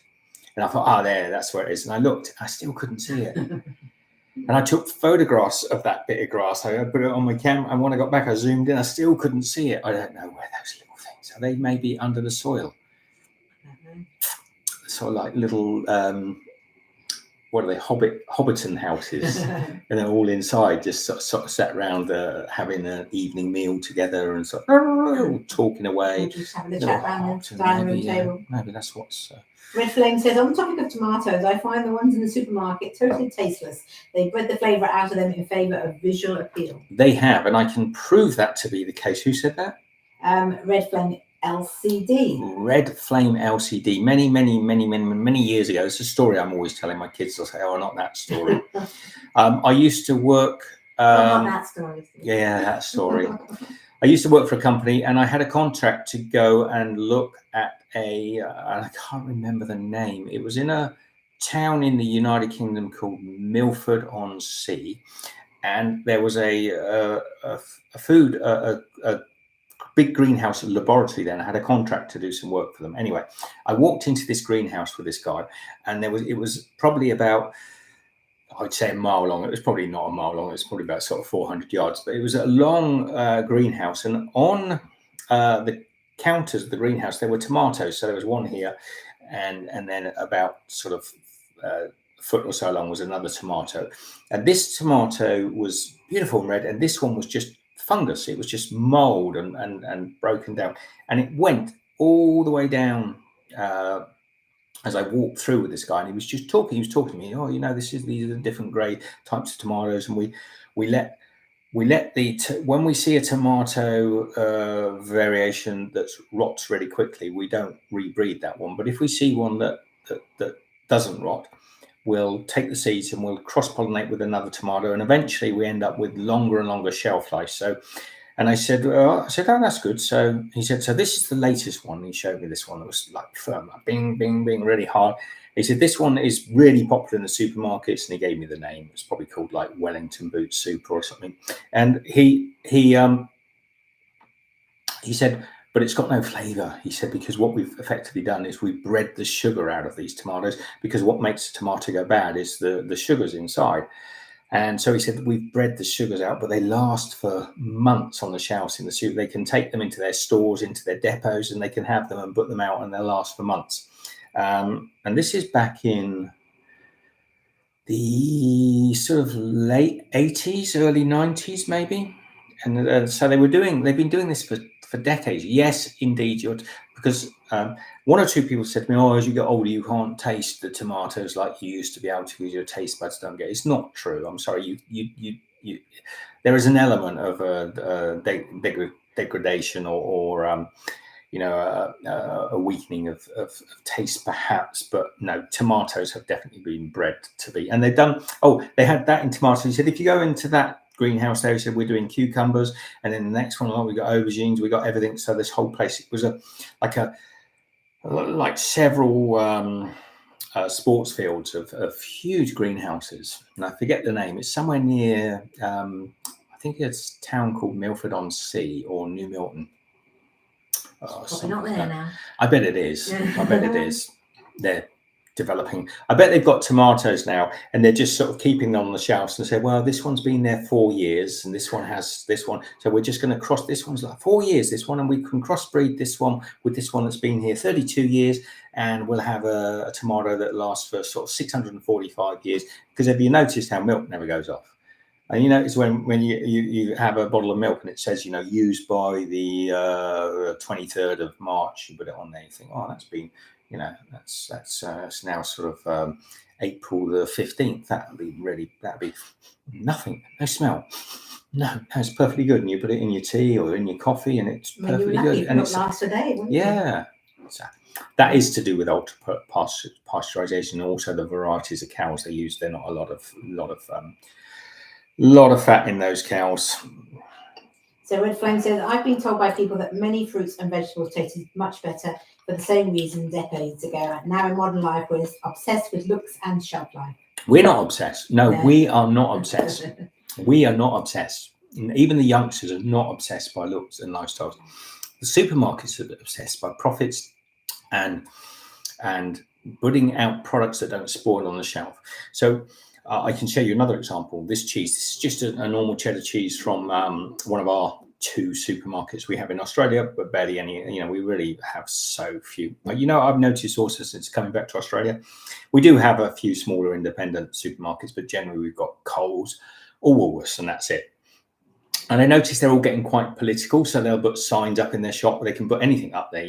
and I thought, that's where it is. And I looked, I still couldn't see it. And I took photographs of that bit of grass. I put it on my camera, and when I got back, I zoomed in. I still couldn't see it. I don't know where those little things are. They may be under the soil. Sort of like little, what are they, Hobbiton houses. And they're all inside, just sort of sat around having an evening meal together and sort of talking away. Just having a chat around the dining room table. Maybe that's what's... Red Flame says, on the topic of tomatoes, I find the ones in the supermarket totally tasteless. They've bred the flavour out of them in favour of visual appeal. They have, and I can prove that to be the case. Who said that? Red Flame LCD. Red Flame LCD. Many years ago. It's a story I'm always telling my kids. They'll say, "Oh, not that story." I used to work... not that story. Yeah, that story. I used to work for a company, and I had a contract to go and look at I can't remember the name. It was in a town in the United Kingdom called Milford-on-Sea, and there was a big greenhouse laboratory there, and I had a contract to do some work for them. Anyway, I walked into this greenhouse with this guy, and it was probably about, I'd say, a mile long. It was probably not a mile long. It was probably about sort of 400 yards, but it was a long greenhouse. And on the counters of the greenhouse, there were tomatoes. So there was one here, and then about sort of a foot or so long was another tomato. And this tomato was beautiful and red, and this one was just fungus. It was just mold and broken down. And it went all the way down as I walked through with this guy, and he was just talking. He was talking to me. Oh, these are the different grade types of tomatoes, and we let when we see a tomato variation that rots really quickly, we don't rebreed that one. But if we see one that doesn't rot, we'll take the seeds and we'll cross-pollinate with another tomato, and eventually we end up with longer and longer shelf life. So. And I said, oh, that's good. So he said, so this is the latest one. He showed me this one that was like firm, like bing, bing, bing, really hard. He said, this one is really popular in the supermarkets. And he gave me the name. It's probably called like Wellington Boot Soup or something. And he said, but it's got no flavor. He said, because what we've effectively done is we've bred the sugar out of these tomatoes, because what makes a tomato go bad is the sugars inside. And so he said, we've bred the sugars out, but they last for months on the shelves in the soup. They can take them into their stores, into their depots, and they can have them and put them out, and they'll last for months. And this is back in the sort of late 80s, early 90s, maybe. And so they've been doing this for decades. Yes, indeed. because one or two people said to me, "Oh, as you get older, you can't taste the tomatoes like you used to be able to because your taste buds don't get." It's not true. I'm sorry. You there is an element of degradation or a weakening of taste perhaps, but no, tomatoes have definitely been bred to be, and they've done. Oh, they had that in tomatoes. He said if you go into that greenhouse there, he said we're doing cucumbers, and then the next one along we got aubergines, we got everything. So this whole place, it was like several sports fields of huge greenhouses, and I forget the name. It's somewhere near I think it's a town called Milford-on-Sea or New Milton. Probably not there now. I bet it is. I bet it is. They're developing. I bet they've got tomatoes now, and they're just sort of keeping them on the shelves and say, well, this one's been there 4 years, and this one has this one. So we're just going to cross. This one's like 4 years, this one, and we can crossbreed this one with this one that's been here 32 years, and we'll have a tomato that lasts for sort of 645 years. Because have you noticed how milk never goes off? And you notice when you have a bottle of milk and it says, used by the 23rd of March, you put it on there, you think, oh, that's been, that's now sort of April the 15th. That'd be nothing, no smell. No, it's perfectly good. And you put it in your tea or in your coffee and it's perfectly good. And it lasts a day, wouldn't it? So that is to do with ultra pasteurization and also the varieties of cows they use. They're not a lot of fat in those cows. So Red Flame says, I've been told by people that many fruits and vegetables tasted much better for the same reason decades ago. Now in modern life, we're obsessed with looks and shelf life. We're not obsessed. No, we are not obsessed. We are not obsessed. Even the youngsters are not obsessed by looks and lifestyles. The supermarkets are obsessed by profits and putting out products that don't spoil on the shelf. So I can show you another example. This cheese, this is just a normal cheddar cheese from one of our 2 supermarkets we have in Australia, but barely any, we really have so few. But, I've noticed also since coming back to Australia, we do have a few smaller independent supermarkets, but generally we've got Coles or Woolworths and that's it. And I noticed they're all getting quite political, so they'll put signs up in their shop where they can put anything up there.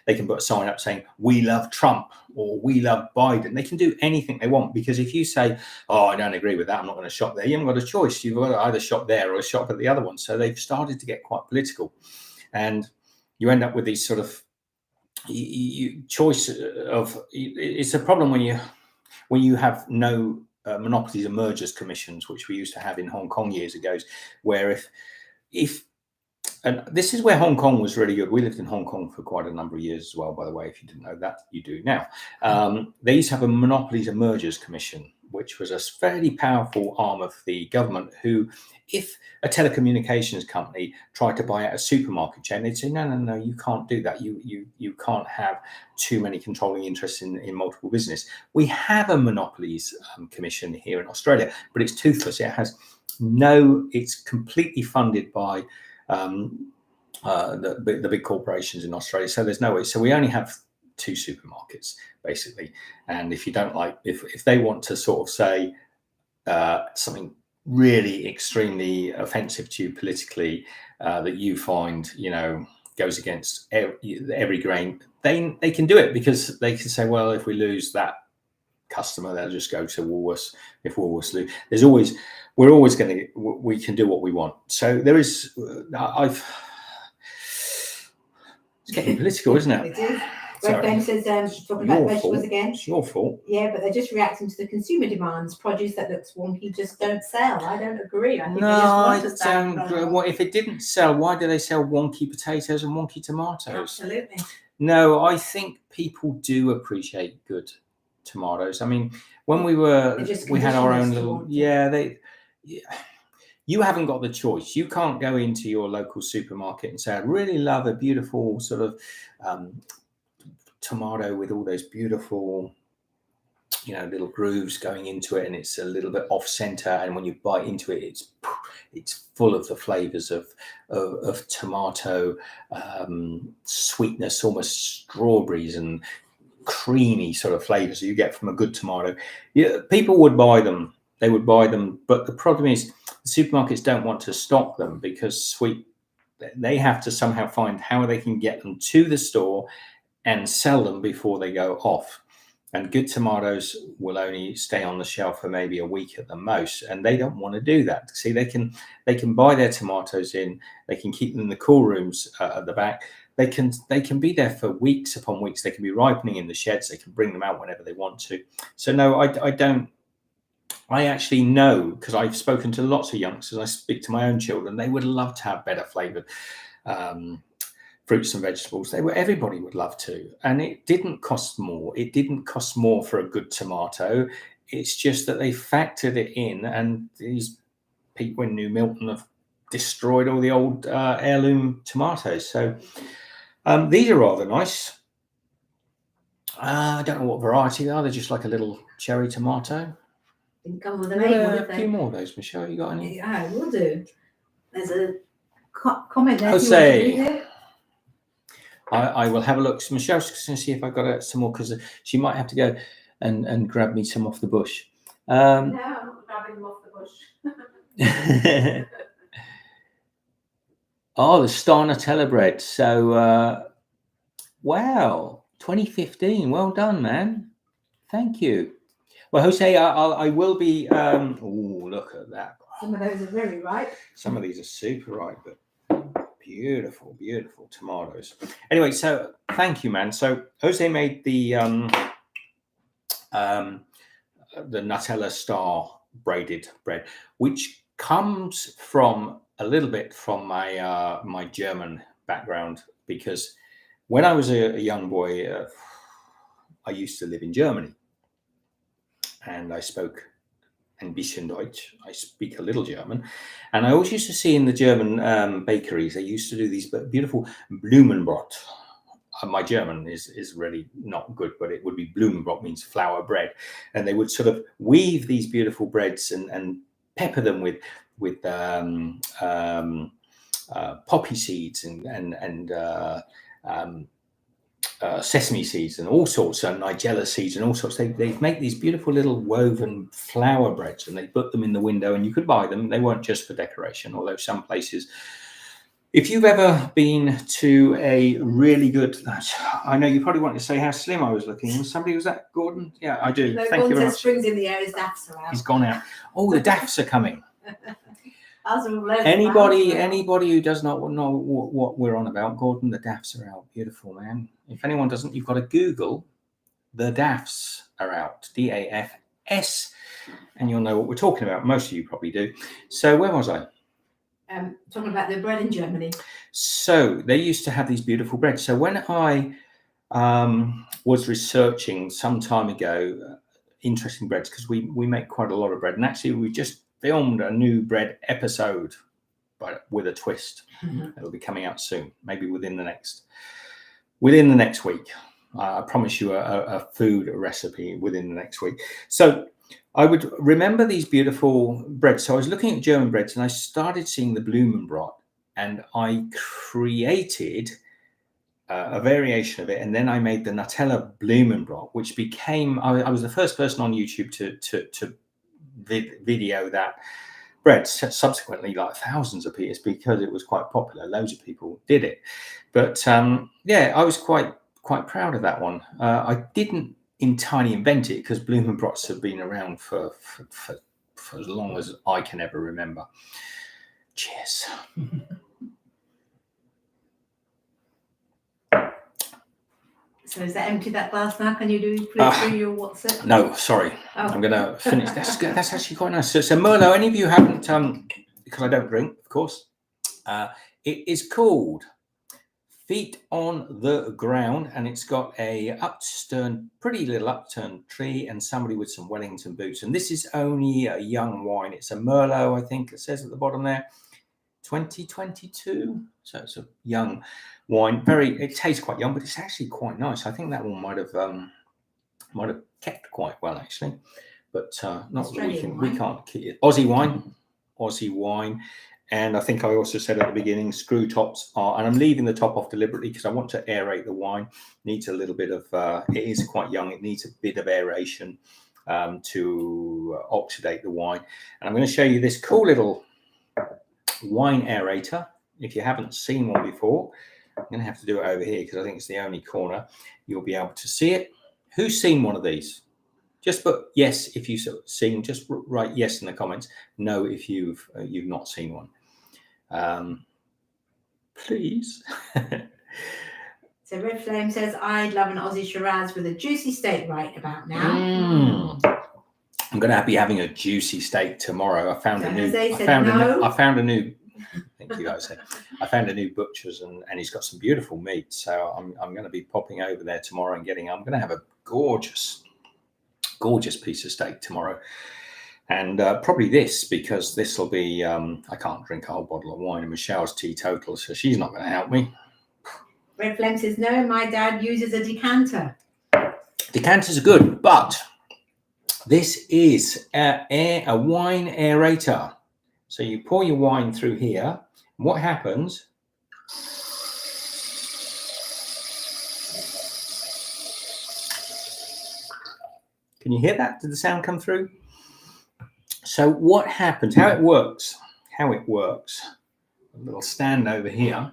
They can put a sign up saying, we love Trump or we love Biden. They can do anything they want, because if you say, oh, I don't agree with that, I'm not going to shop there, you haven't got a choice. You've got to either shop there or shop at the other one. So they've started to get quite political. And you end up with these sort of choice of, it's a problem when you have no monopolies and mergers commissions, which we used to have in Hong Kong years ago, where if and this is where Hong Kong was really good. We lived in Hong Kong for quite a number of years as well, by the way. If you didn't know that, you do now. They used to have a monopolies and mergers commission, which was a fairly powerful arm of the government who, if a telecommunications company tried to buy out a supermarket chain, they'd say, no, you can't do that. You can't have too many controlling interests in multiple business. We have a monopolies commission here in Australia, but it's toothless. It's completely funded by the big corporations in Australia. So there's no way. So we only have 2 supermarkets basically. And if you don't like, if they want to sort of say something really extremely offensive to you politically, that you find, goes against every grain, they can do it, because they can say, well, if we lose that customer, they'll just go to Woolworths. If Woolworths lose, we can do what we want. So there is, it's getting political, isn't it? It is. Red Flame says, talking about vegetables again. It's your fault. Yeah, but they're just reacting to the consumer demands. Produce that looks wonky just don't sell. I don't agree. I think I don't. Well, if it didn't sell, why do they sell wonky potatoes and wonky tomatoes? Absolutely. No, I think people do appreciate good tomatoes. I mean, when we had our own little, you haven't got the choice. You can't go into your local supermarket and say, I really love a beautiful sort of tomato with all those beautiful, little grooves going into it, and it's a little bit off center. And when you bite into it, it's full of the flavors of tomato, sweetness, almost strawberries and creamy sort of flavors you get from a good tomato. Yeah, people would buy them. They would buy them, but the problem is the supermarkets don't want to stock them because they have to somehow find how they can get them to the store and sell them before they go off. And good tomatoes will only stay on the shelf for maybe a week at the most, and they don't want to do that. See, they can buy their tomatoes in, they can keep them in the cool rooms at the back. They can be there for weeks upon weeks. They can be ripening in the sheds. They can bring them out whenever they want to. So no, I don't. I actually know, because I've spoken to lots of youngsters. I speak to my own children. They would love to have better flavored fruits and vegetables. Everybody would love to, and it didn't cost more. It didn't cost more for a good tomato. It's just that they factored it in, and these people in New Milton have destroyed all the old heirloom tomatoes. So these are rather nice. I don't know what variety they are. They're just like a little cherry tomato. Didn't come with a label, a few more of those, Michelle. You got any? Yeah, I will do. There's a comment there. Jose. I will have a look. So Michelle's going to see if I've got some more, because she might have to go and grab me some off the bush. No, I'm not grabbing them off the bush. Oh, the Star Nutella bread. So, wow, 2015. Well done, man. Thank you. Well, Jose, I will be. Oh, look at that. Some of those are very ripe. Some of these are super ripe, but beautiful, beautiful tomatoes. Anyway, so thank you, man. So Jose made the Nutella Star braided bread, which comes from a little bit from my my German background, because when I was a young boy, I used to live in Germany, and I spoke ein bisschen Deutsch. I speak a little German, and I always used to see in the German bakeries, they used to do these beautiful Blumenbrot. My German is really not good, but it would be Blumenbrot, means flour bread, and they would sort of weave these beautiful breads and pepper them with poppy seeds and sesame seeds and all sorts, and nigella seeds and all sorts. They make these beautiful little woven flour breads, and they put them in the window, and you could buy them. They weren't just for decoration, although some places. If you've ever been to a really good, I know you probably want to say how slim I was looking. Was that Gordon? Yeah, I do. No, Thank you very much. Springs in the air, his daffs are out. He's gone out. Oh, the daffs are coming. Anybody who does not know what we're on about, Gordon, the daffs are out. Beautiful, man. If anyone doesn't, you've got to Google the daffs are out, DAFS, and you'll know what we're talking about. Most of you probably do. So where was I? Talking about the bread in Germany. So they used to have these beautiful breads. So when I was researching some time ago, interesting breads, because we make quite a lot of bread, and actually we just filmed a new bread episode, but with a twist. Mm-hmm. It'll be coming out soon, maybe within the next week. I promise you a food recipe within the next week. So I would remember these beautiful breads. So I was looking at German breads, and I started seeing the Blumenbrot, and I created a variation of it, and then I made the Nutella Blumenbrot, which became. I was the first person on YouTube to video that bread. Subsequently, like thousands of people, because it was quite popular. Loads of people did it, but yeah, I was quite proud of that one. I didn't entirely invent it, because Blumenbrots have been around for as long as I can ever remember. Cheers. So is that empty, that glass now? Can you do through your WhatsApp? No, sorry. Oh. I'm going to finish. That's actually quite nice. So Merlot, any of you haven't, because I don't drink, of course, it is called Feet on the Ground, and it's got a pretty little upturned tree, and somebody with some Wellington boots. And this is only a young wine. It's a Merlot, I think it says at the bottom there, 2022. So it's a young wine. It tastes quite young, but it's actually quite nice. I think that one might have kept quite well, actually, but not that we can't keep it. Aussie wine. And I think I also said at the beginning, screw tops are, and I'm leaving the top off deliberately because I want to aerate the wine. Needs a little bit of, it is quite young. It needs a bit of aeration to oxidate the wine. And I'm going to show you this cool little wine aerator. if you haven't seen one before, I'm going to have to do it over here because I think it's the only corner you'll be able to see it. Who's seen one of these? Just put yes if you've seen. Just write yes in the comments. No if you've not seen one. Please. So Red Flame says, I'd love an Aussie Shiraz with a juicy steak right about now. I'm going to be having a juicy steak tomorrow. I found a new. Thank you, Jose. I found a new butcher's and he's got some beautiful meat. So I'm going to be popping over there tomorrow and I'm going to have a gorgeous piece of steak tomorrow. And probably this, because this will be, I can't drink a whole bottle of wine, and Michelle's teetotal, so she's not going to help me. Red Flame says, no, my dad uses a decanter. Decanters are good, but this is a wine aerator. So you pour your wine through here. What happens? Can you hear that? Did the sound come through? So what happens, how it works, a little stand over here.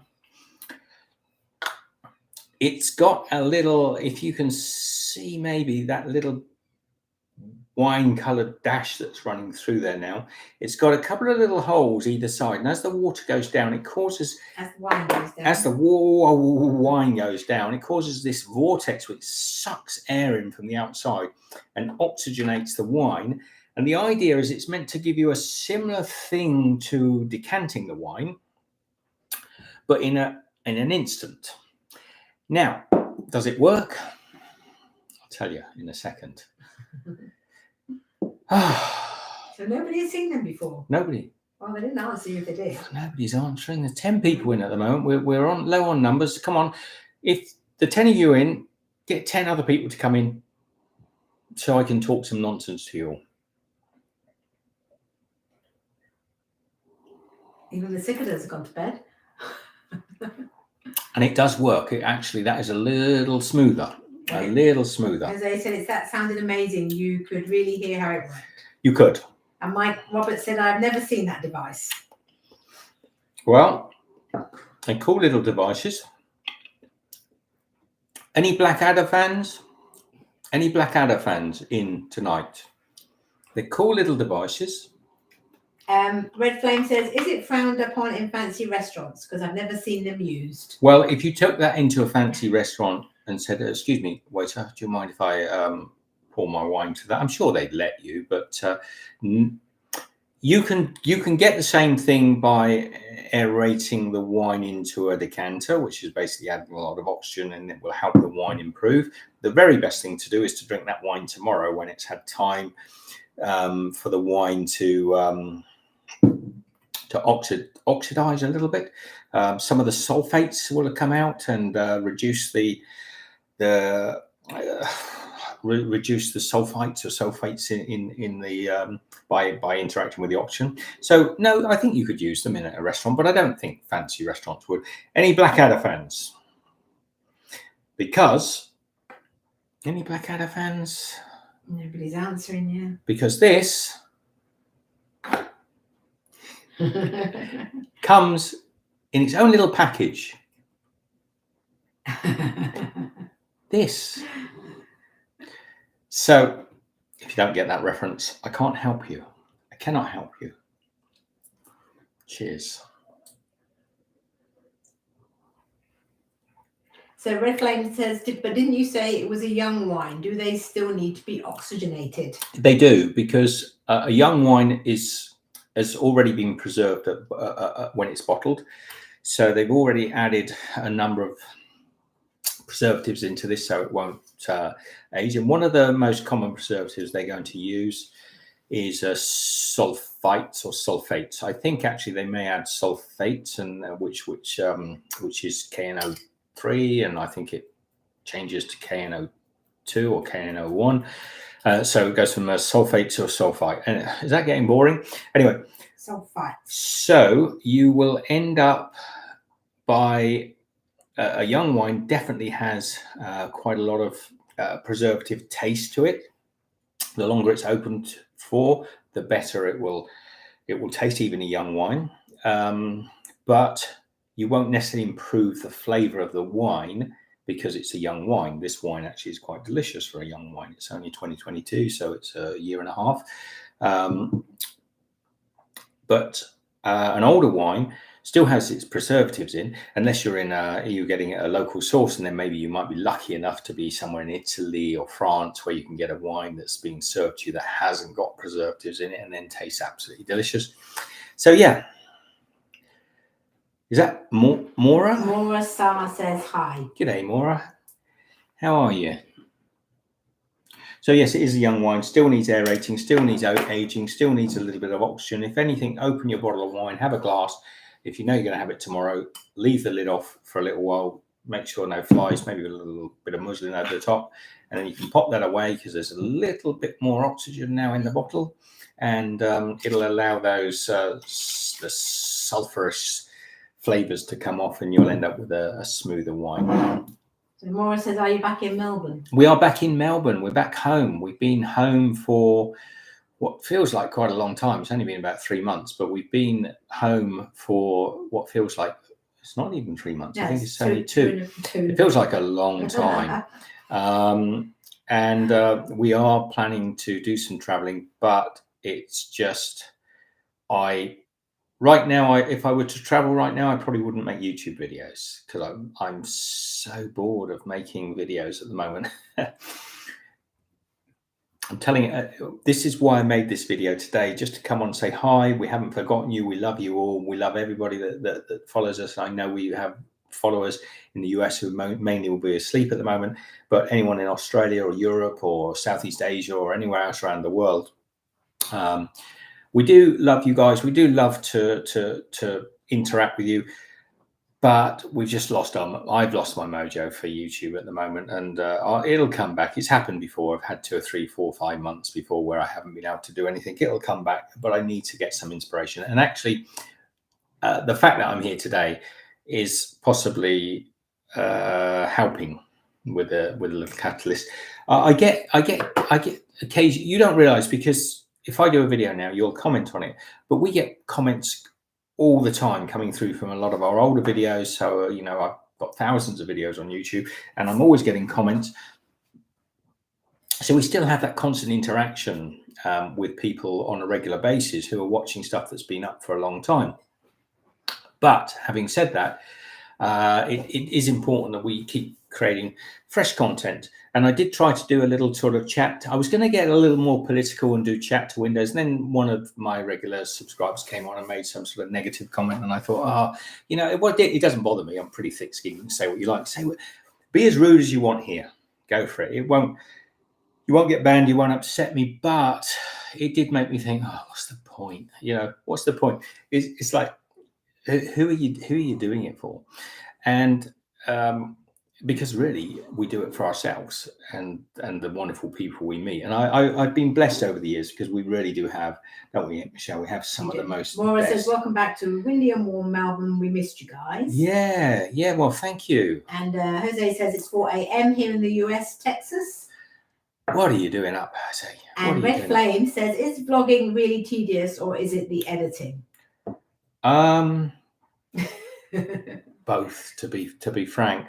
It's got a little, if you can see maybe that little wine colored dash that's running through there now, it's got a couple of little holes either side. And as the water goes down, it causes, as the wine goes down, it causes this vortex which sucks air in from the outside and oxygenates the wine. And the idea is it's meant to give you a similar thing to decanting the wine, but in an instant. Now, does it work? I'll tell you in a second. So nobody has seen them before? Nobody. Well, they didn't answer you if they did. Nobody's answering. There's 10 people in at the moment. We're on low on numbers. Come on. If the 10 of you in, get 10 other people to come in so I can talk some nonsense to you all. Even the cicadas have gone to bed. And it does work. It actually, that is a little smoother. A little smoother. As I said, that sounded amazing. You could really hear how it worked. You could. And Mike Roberts said, I've never seen that device. Well, they're cool little devices. Any Blackadder fans? Any Blackadder fans in tonight? They're cool little devices. Red Flame says, is it frowned upon in fancy restaurants? Because I've never seen them used. Well, if you took that into a fancy restaurant and said, excuse me, waiter, do you mind if I pour my wine to that? I'm sure they'd let you, but you can get the same thing by aerating the wine into a decanter, which is basically adding a lot of oxygen, and it will help the wine improve. The very best thing to do is to drink that wine tomorrow when it's had time for the wine to oxidize a little bit. Some of the sulfates will have come out and reduce the sulfites or sulfates in the by interacting with the oxygen. So no, I think you could use them in a restaurant, but I don't think fancy restaurants would. Any Blackadder fans? Because any Blackadder fans? Nobody's answering you. Because this comes in its own little package. This. So, if you don't get that reference, I can't help you. I cannot help you. Cheers. So Red Flame says, but didn't you say it was a young wine? Do they still need to be oxygenated? They do, because a young wine has already been preserved when it's bottled. So they've already added a number of preservatives into this so it won't age. And one of the most common preservatives they're going to use is sulfites or sulfates. I think actually they may add sulfates, and which is KNO3, and I think it changes to KNO2 or KNO1. So it goes from a sulfate to a sulfite. And is that getting boring? Anyway, sulfite. So you will end up by a young wine definitely has quite a lot of preservative taste to it. The longer it's opened for, the better it will taste, even a young wine. But you won't necessarily improve the flavor of the wine because it's a young wine. This wine actually is quite delicious for a young wine. It's only 2022, so it's a year and a half. But an older wine still has its preservatives in, unless you're you're getting a local source, and then maybe you might be lucky enough to be somewhere in Italy or France where you can get a wine that's being served to you that hasn't got preservatives in it and then tastes absolutely delicious. So yeah. Is that Maura? Maura Star says hi. G'day, Maura. How are you? So yes, it is a young wine, still needs aerating, still needs aging, still needs a little bit of oxygen. If anything, open your bottle of wine, have a glass. If you know you're going to have it tomorrow, leave the lid off for a little while, make sure no flies, maybe a little bit of muslin over the top, and then you can pop that away because there's a little bit more oxygen now in the bottle, and it'll allow those the sulphurous flavors to come off, and you'll end up with a smoother wine. So Maura says, are you back in Melbourne? We are back in Melbourne. We're back home. We've been home for what feels like quite a long time. It's only been about 3 months, but we've been home for what feels like, it's not even 3 months. I think it's only two. It feels like a long time. And we are planning to do some traveling, but it's just, right now, if I were to travel right now, I probably wouldn't make YouTube videos because I'm so bored of making videos at the moment. I'm telling you, this is why I made this video today, just to come on and say hi. We haven't forgotten you. We love you all. We love everybody that follows us. I know we have followers in the US who mainly will be asleep at the moment, but anyone in Australia or Europe or Southeast Asia or anywhere else around the world, we do love you guys. We do love to interact with you, but we've just I've lost my mojo for YouTube at the moment, and it'll come back. It's happened before. I've had 2 or 3, 4, 5 months before where I haven't been able to do anything. It'll come back, but I need to get some inspiration. And actually, the fact that I'm here today is possibly helping with a little catalyst. I get occasionally. You don't realize, because if I do a video now, you'll comment on it, but we get comments all the time coming through from a lot of our older videos. So, I've got thousands of videos on YouTube and I'm always getting comments. So we still have that constant interaction with people on a regular basis who are watching stuff that's been up for a long time. But having said that, it is important that we keep creating fresh content. And I did try to do a little sort of chat. I was going to get a little more political and do chat to Windows. And then one of my regular subscribers came on and made some sort of negative comment. And I thought, it doesn't bother me. I'm pretty thick-skinned. Say what you like. Be as rude as you want here. Go for it. You won't get banned. You won't upset me. But it did make me think, what's the point? What's the point? It's like, who are you doing it for? And because really we do it for ourselves and the wonderful people we meet. And I've been blessed over the years because we really do have, don't we, Michelle? We have some of the most. Maura says, welcome back to windy and warm Melbourne. We missed you guys. Yeah. Well, thank you. And Jose says it's 4 a.m. here in the US, Texas. What are you doing up, Jose? And Red Flame says, is vlogging really tedious or is it the editing? Both, to be frank.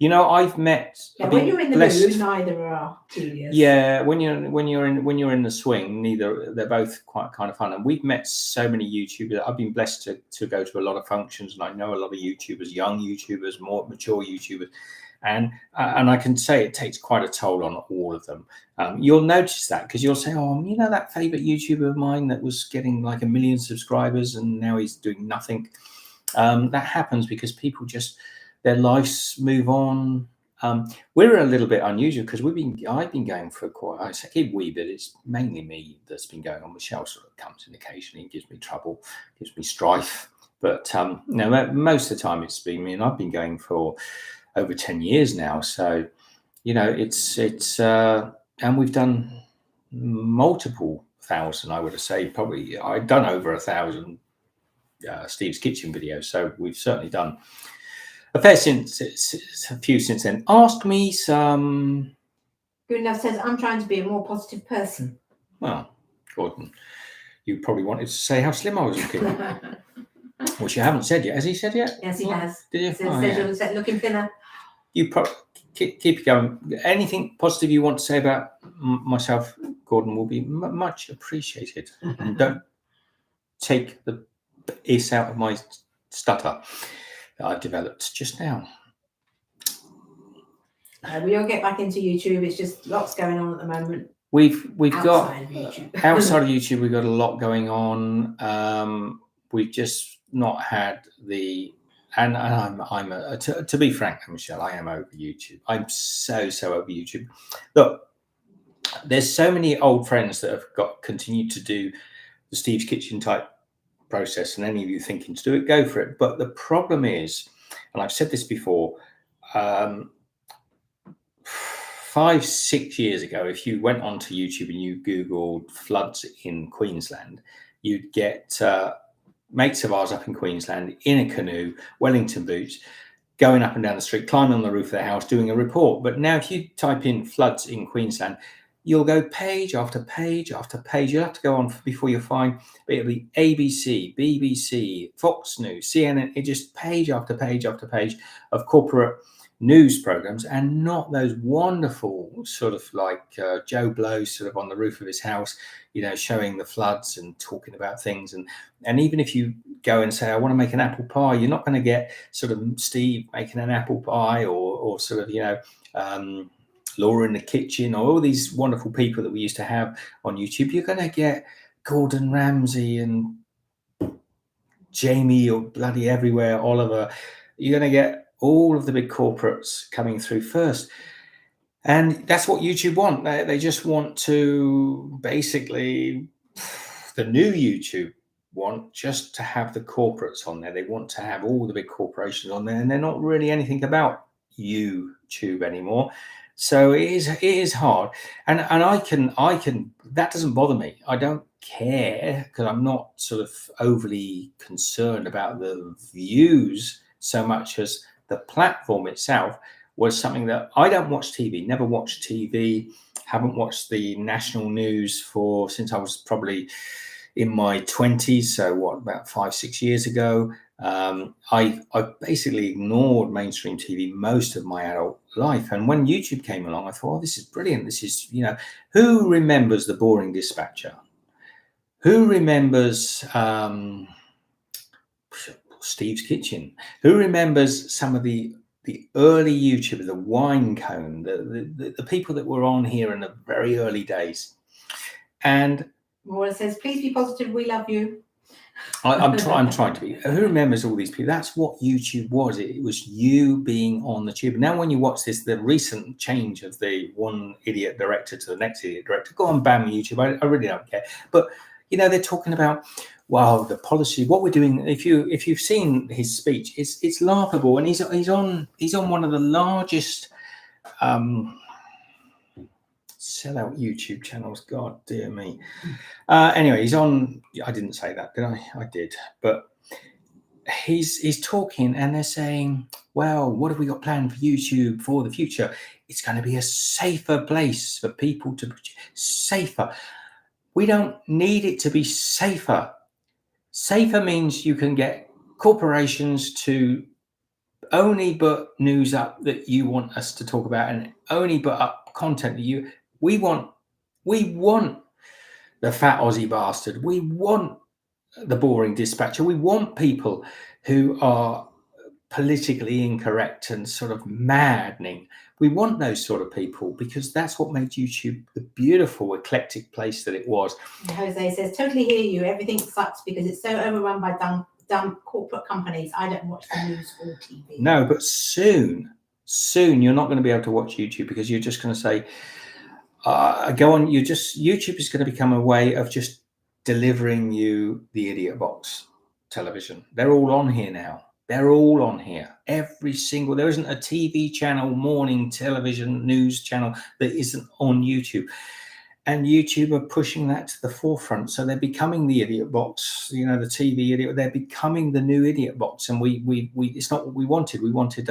I've met. When you're in the mood, neither are tedious. Yeah, when you're in the swing, they're both quite kind of fun. And we've met so many YouTubers. I've been blessed to go to a lot of functions, and I know a lot of YouTubers, young YouTubers, more mature YouTubers, and I can say it takes quite a toll on all of them. You'll notice that because you'll say, that favorite YouTuber of mine that was getting like 1 million subscribers and now he's doing nothing. That happens because people just, their lives move on. We're a little bit unusual because I've been going for I say we, but it's mainly me that's been going on. Michelle sort of comes in occasionally and gives me trouble, gives me strife. But no, most of the time it's been me, and I've been going for over 10 years now. So, it's and we've done multiple thousand, I would say. Probably I've done over 1,000 Steve's Kitchen videos. So we've certainly done a few since then. Ask me some. Good enough says, I'm trying to be a more positive person. Well, Gordon, you probably wanted to say how slim I was looking. Which you haven't said yet. Has he said yet? Yes, he has. Did you? Says you're looking thinner. You keep it going. Anything positive you want to say about myself, Gordon, will be much appreciated. And don't take the is out of my stutter that I've developed just now. We'll get back into YouTube. It's just lots going on at the moment. We've outside of YouTube. Outside of YouTube, we've got a lot going on. We've just not had the. And to be frank, Michelle, I am over YouTube. I'm so over YouTube. Look, there's so many old friends that have continued to do the Steve's Kitchen type process, and any of you thinking to do it, go for it. But the problem is, and I've said this before, 5-6 years ago, if you went onto YouTube and you Googled floods in Queensland, you'd get mates of ours up in Queensland in a canoe, Wellington boots, going up and down the street, climbing on the roof of their house, doing a report. But now if you type in floods in Queensland, you'll go page after page after page. You'll have to go on before you find, but it'll be ABC, BBC, Fox News, CNN. It just page after page after page of corporate news programs, and not those wonderful sort of like Joe Blow sort of on the roof of his house, showing the floods and talking about things. And even if you go and say, I want to make an apple pie, you're not going to get sort of Steve making an apple pie or sort of, Laura in the kitchen, or all these wonderful people that we used to have on YouTube. You're going to get Gordon Ramsay and Jamie or bloody everywhere, Oliver. You're going to get all of the big corporates coming through first. And that's what YouTube want. They just want to basically, the new YouTube want just to have the corporates on there. They want to have all the big corporations on there, and they're not really anything about YouTube anymore. So it is hard. And I can, that doesn't bother me. I don't care, because I'm not sort of overly concerned about the views so much as the platform itself was something that I don't watch TV, never watched TV, haven't watched the national news since I was probably in my 20s. So about 5-6 years ago. I basically ignored mainstream TV most of my adult life. And when YouTube came along, I thought, this is brilliant. This is, who remembers The Boring Dispatcher? Who remembers Steve's Kitchen? Who remembers some of the early YouTubers, the Wine Cone, the people that were on here in the very early days? And Maura says, please be positive. We love you. I'm trying to be. Who remembers all these people? That's what YouTube was. It was you being on the tube. Now, when you watch the recent change of the one idiot director to the next idiot director, go on, ban YouTube. I really don't care. But they're talking about, wow, the policy, what we're doing. If you've seen his speech, it's laughable, and he's on one of the largest sellout YouTube channels. God dear me. Anyway, he's on. I didn't say that, did I? I did. But he's talking, and they're saying, well, what have we got planned for YouTube for the future? It's going to be a safer place for people to produce. Safer. We don't need it to be safer. Safer means you can get corporations to only put news up that you want us to talk about, and only put up content that we want the fat Aussie bastard. We want the boring dispatcher. We want people who are politically incorrect and sort of maddening. We want those sort of people, because that's what made YouTube the beautiful, eclectic place that it was. Jose says, totally hear you. Everything sucks because it's so overrun by dumb corporate companies. I don't watch the news or TV. No, but soon you're not going to be able to watch YouTube, because you're just going to say, go on. YouTube is going to become a way of just delivering you the idiot box television. They're all on here now. They're all on here. There isn't a TV channel, morning television news channel that isn't on YouTube. And YouTube are pushing that to the forefront. So they're becoming the idiot box, the TV idiot. They're becoming the new idiot box. And we it's not what we wanted. We wanted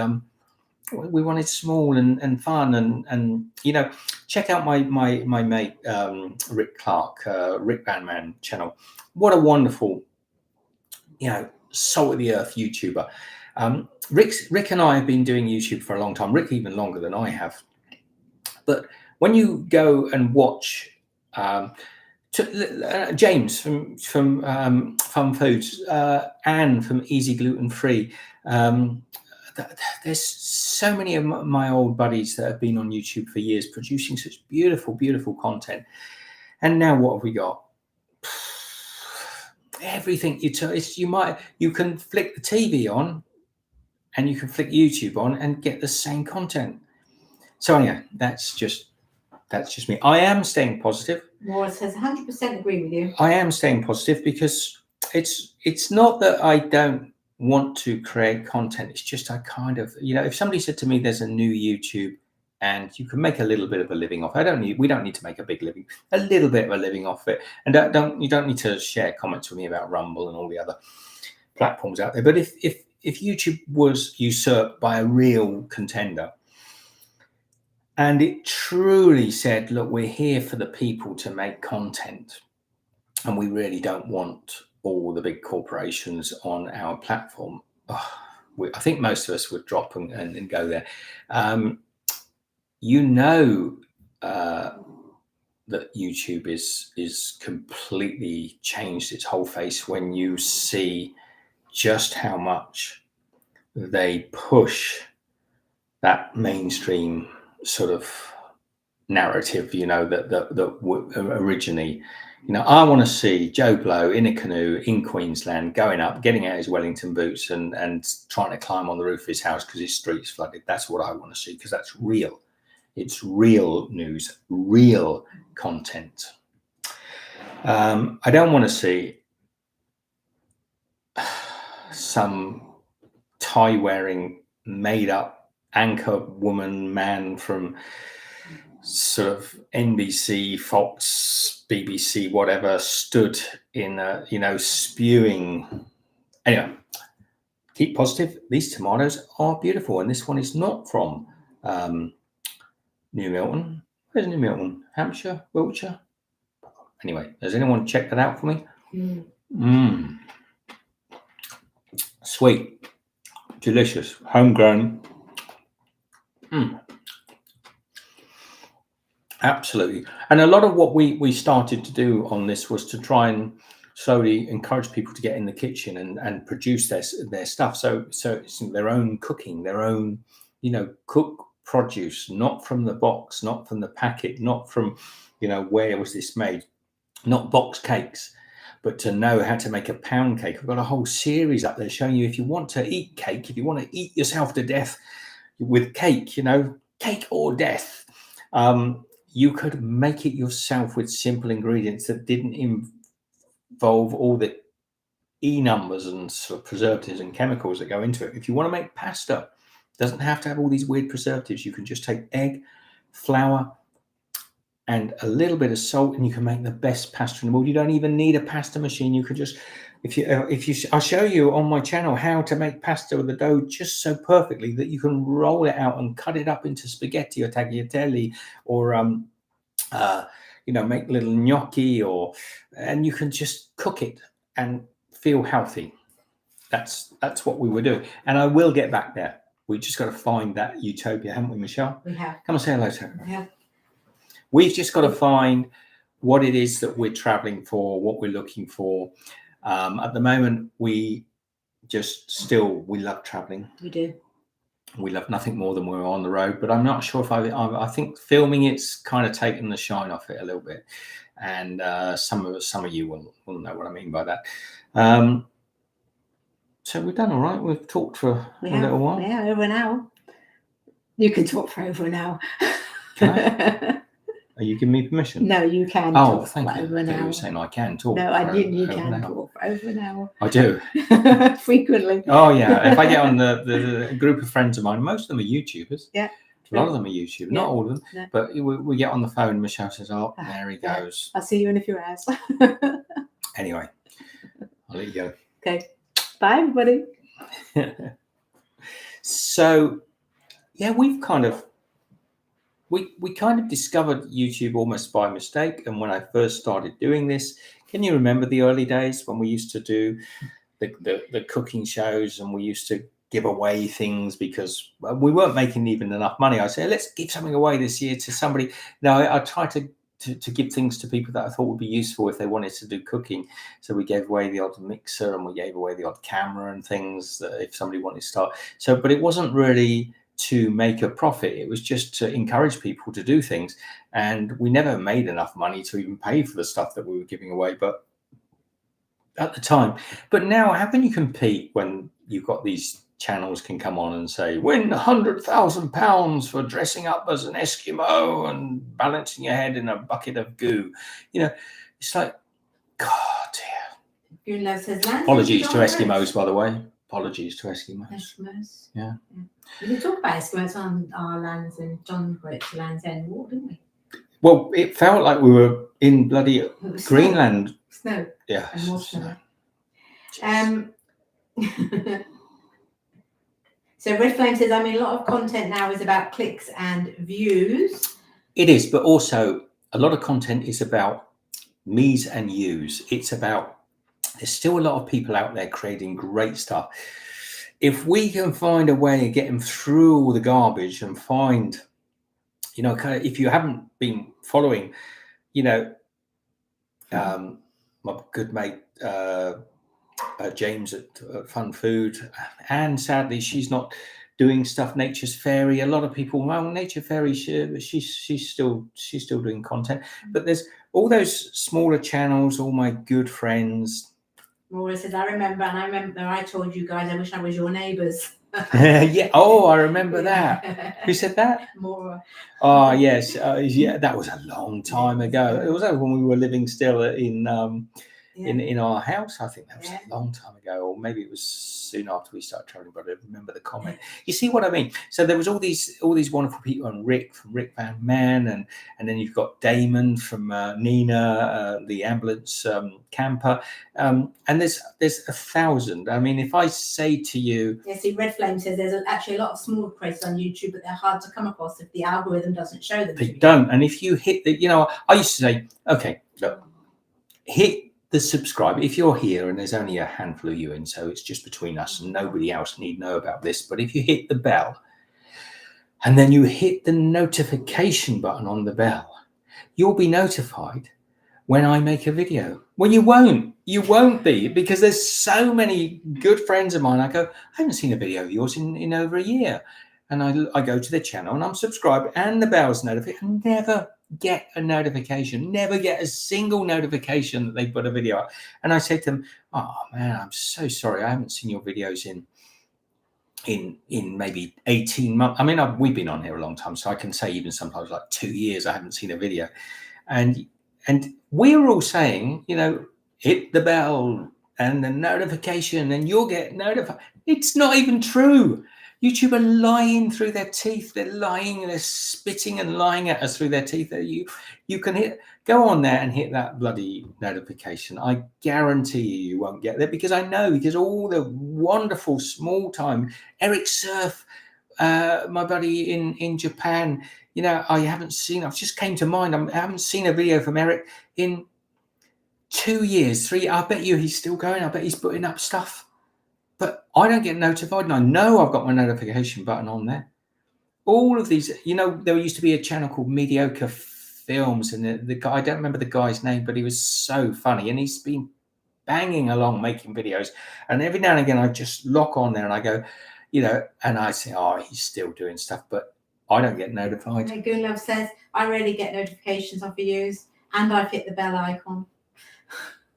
small and fun, and check out my mate Rick Clark, Rick Van Man channel. What a wonderful salt of the earth YouTuber. Rick and I have been doing YouTube for a long time. Rick even longer than I have. But when you go and watch James from Fun Foods, Anne from Easy Gluten Free, there's so many of my old buddies that have been on YouTube for years producing such beautiful, beautiful content. And now what have we got? Everything you can flick the TV on and you can flick YouTube on and get the same content. So anyway, that's just me. I am staying positive. Maura says 100% agree with you. I am staying positive because it's not that I don't want to create content. It's just I kind of, if somebody said to me there's a new YouTube and you can make a little bit of a living off it. We don't need to make a big living, a little bit of a living off it. And you don't need to share comments with me about Rumble and all the other platforms out there. But if YouTube was usurped by a real contender and it truly said, look, we're here for the people to make content and we really don't want all the big corporations on our platform, I think most of us would drop and go there. That YouTube is completely changed its whole face when you see just how much they push that mainstream sort of narrative, that originally, I want to see Joe Blow in a canoe in Queensland going up, getting out his Wellington boots and trying to climb on the roof of his house because his street's flooded. That's what I want to see because that's real. It's real news, real content. I don't want to see some tie-wearing, made-up anchor woman, man from sort of NBC, Fox, BBC, whatever, stood in spewing. Anyway, keep positive. These tomatoes are beautiful, and this one is not from New Milton. Where's New Milton? Hampshire, Wiltshire. Anyway, does anyone check that out for me? Sweet, delicious, homegrown. Absolutely. And a lot of what we started to do on this was to try and slowly encourage people to get in the kitchen and produce their stuff. So it's their own cooking, their own, cook produce, not from the box, not from the packet, not from, where was this made, not box cakes, but to know how to make a pound cake. I've got a whole series up there showing you if you want to eat cake, if you want to eat yourself to death with cake, cake or death. You could make it yourself with simple ingredients that didn't involve all the E numbers and sort of preservatives and chemicals that go into it. If you want to make pasta, it doesn't have to have all these weird preservatives. You can just take egg, flour, and a little bit of salt, and you can make the best pasta in the world. You don't even need a pasta machine. You could just, I'll show you on my channel how to make pasta with the dough just so perfectly that you can roll it out and cut it up into spaghetti or tagliatelle, or make little gnocchi, and you can just cook it and feel healthy. That's what we were doing, and I will get back there. We just got to find that utopia, haven't we, Michelle? We have. Come and say hello to her. Yeah. We've just got to find what it is that we're traveling for, what we're looking for. At the moment, we love traveling. We do. We love nothing more than we're on the road, but I'm not sure if I think filming it's kind of taken the shine off it a little bit. And some of you will know what I mean by that. So we've done all right. We've talked for a little while. Yeah, over an hour. You can talk for over an hour. Are you giving me permission? No, you can. Oh, talk thank for you. Over an hour. You were saying I can talk. No, I didn't. You can talk for over an hour. I do. Frequently. Oh, yeah. If I get on the group of friends of mine, most of them are YouTubers. Yeah. A lot of them are YouTubers, not all of them. No. But we get on the phone and Michelle says, oh, there he goes. I'll see you in a few hours. Anyway, I'll let you go. Okay. Bye, everybody. So, yeah, we've kind of discovered YouTube almost by mistake. And when I first started doing this, can you remember the early days when we used to do the cooking shows, and we used to give away things because we weren't making even enough money. I said, let's give something away this year to somebody. Now I tried to give things to people that I thought would be useful if they wanted to do cooking. So we gave away the odd mixer, and we gave away the odd camera and things that if somebody wanted to start. So, but it wasn't really to make a profit. It was just to encourage people to do things. And we never made enough money to even pay for the stuff that we were giving away. But at the time, but now how can you compete when you've got these channels can come on and say, win £100,000 for dressing up as an Eskimo and balancing your head in a bucket of goo? You know, it's like, God, dear. Apologies to Eskimos, by the way. Apologies to Eskimos. Yeah. We did talk about Eskimos on our lands and John got it to Land's End Walk, didn't we? Well, it felt like we were in bloody Greenland. Snow. Yeah. And more snow. So Red Flame says, I mean, a lot of content now is about clicks and views. It is, but also a lot of content is about me's and you's. It's about, there's still a lot of people out there creating great stuff. If we can find a way of getting through all the garbage and find, you know, kind of, if you haven't been following, you know, my good mate, James at Fun Food, and sadly she's not doing stuff. Nature's Fairy, a lot of people, well, Nature Fairy, she's still doing content, but there's all those smaller channels, all my good friends. Maura says, I remember I told you guys I wish I was your neighbours. Yeah. Oh, I remember that. Who said that? Maura. Oh, yes. Yeah, that was a long time ago. It was when we were living still in our house. I think that was a long time ago, or maybe it was soon after we started traveling, but I remember the comment. You see what I mean? So there was all these wonderful people, and Rick from Rick Van Man, and then you've got Damon from Nina, the ambulance camper, and there's 1,000. I mean, if I say to you, see, Red Flame says there's actually a lot of small creators on YouTube, but they're hard to come across if the algorithm doesn't show them. They don't, and if you hit the, you know, I used to say, okay, look, hit the subscribe if you're here, and there's only a handful of you, and so it's just between us and nobody else need know about this. But if you hit the bell and then you hit the notification button on the bell, you'll be notified when I make a video. Well, you won't be, because there's so many good friends of mine. I go, I haven't seen a video of yours in over a year, and I go to the channel and I'm subscribed and the bell's notified, and never get a notification, never get a single notification that they put a video up. And I say to them, oh man, I'm so sorry, I haven't seen your videos in maybe 18 months. I mean, we've been on here a long time, so I can say even sometimes like 2 years I haven't seen a video. And we're all saying, you know, hit the bell and the notification and you'll get notified. It's not even true. YouTube are lying through their teeth. They're lying and they're spitting and lying at us through their teeth. You can go on there and hit that bloody notification. I guarantee you won't get there, because I know, because all the wonderful small time, Eric Surf, my buddy in Japan, you know, I've just came to mind. I haven't seen a video from Eric in 2 years, 3. I bet you he's still going. I bet he's putting up stuff. But I don't get notified, and I know I've got my notification button on there. All of these, you know, there used to be a channel called Mediocre Films, and the guy, I don't remember the guy's name, but he was so funny, and he's been banging along making videos. And every now and again, I just lock on there and I go, you know, and I say, oh, he's still doing stuff, but I don't get notified. Hey, Goonlove says, I rarely get notifications off videos, and I've hit the bell icon.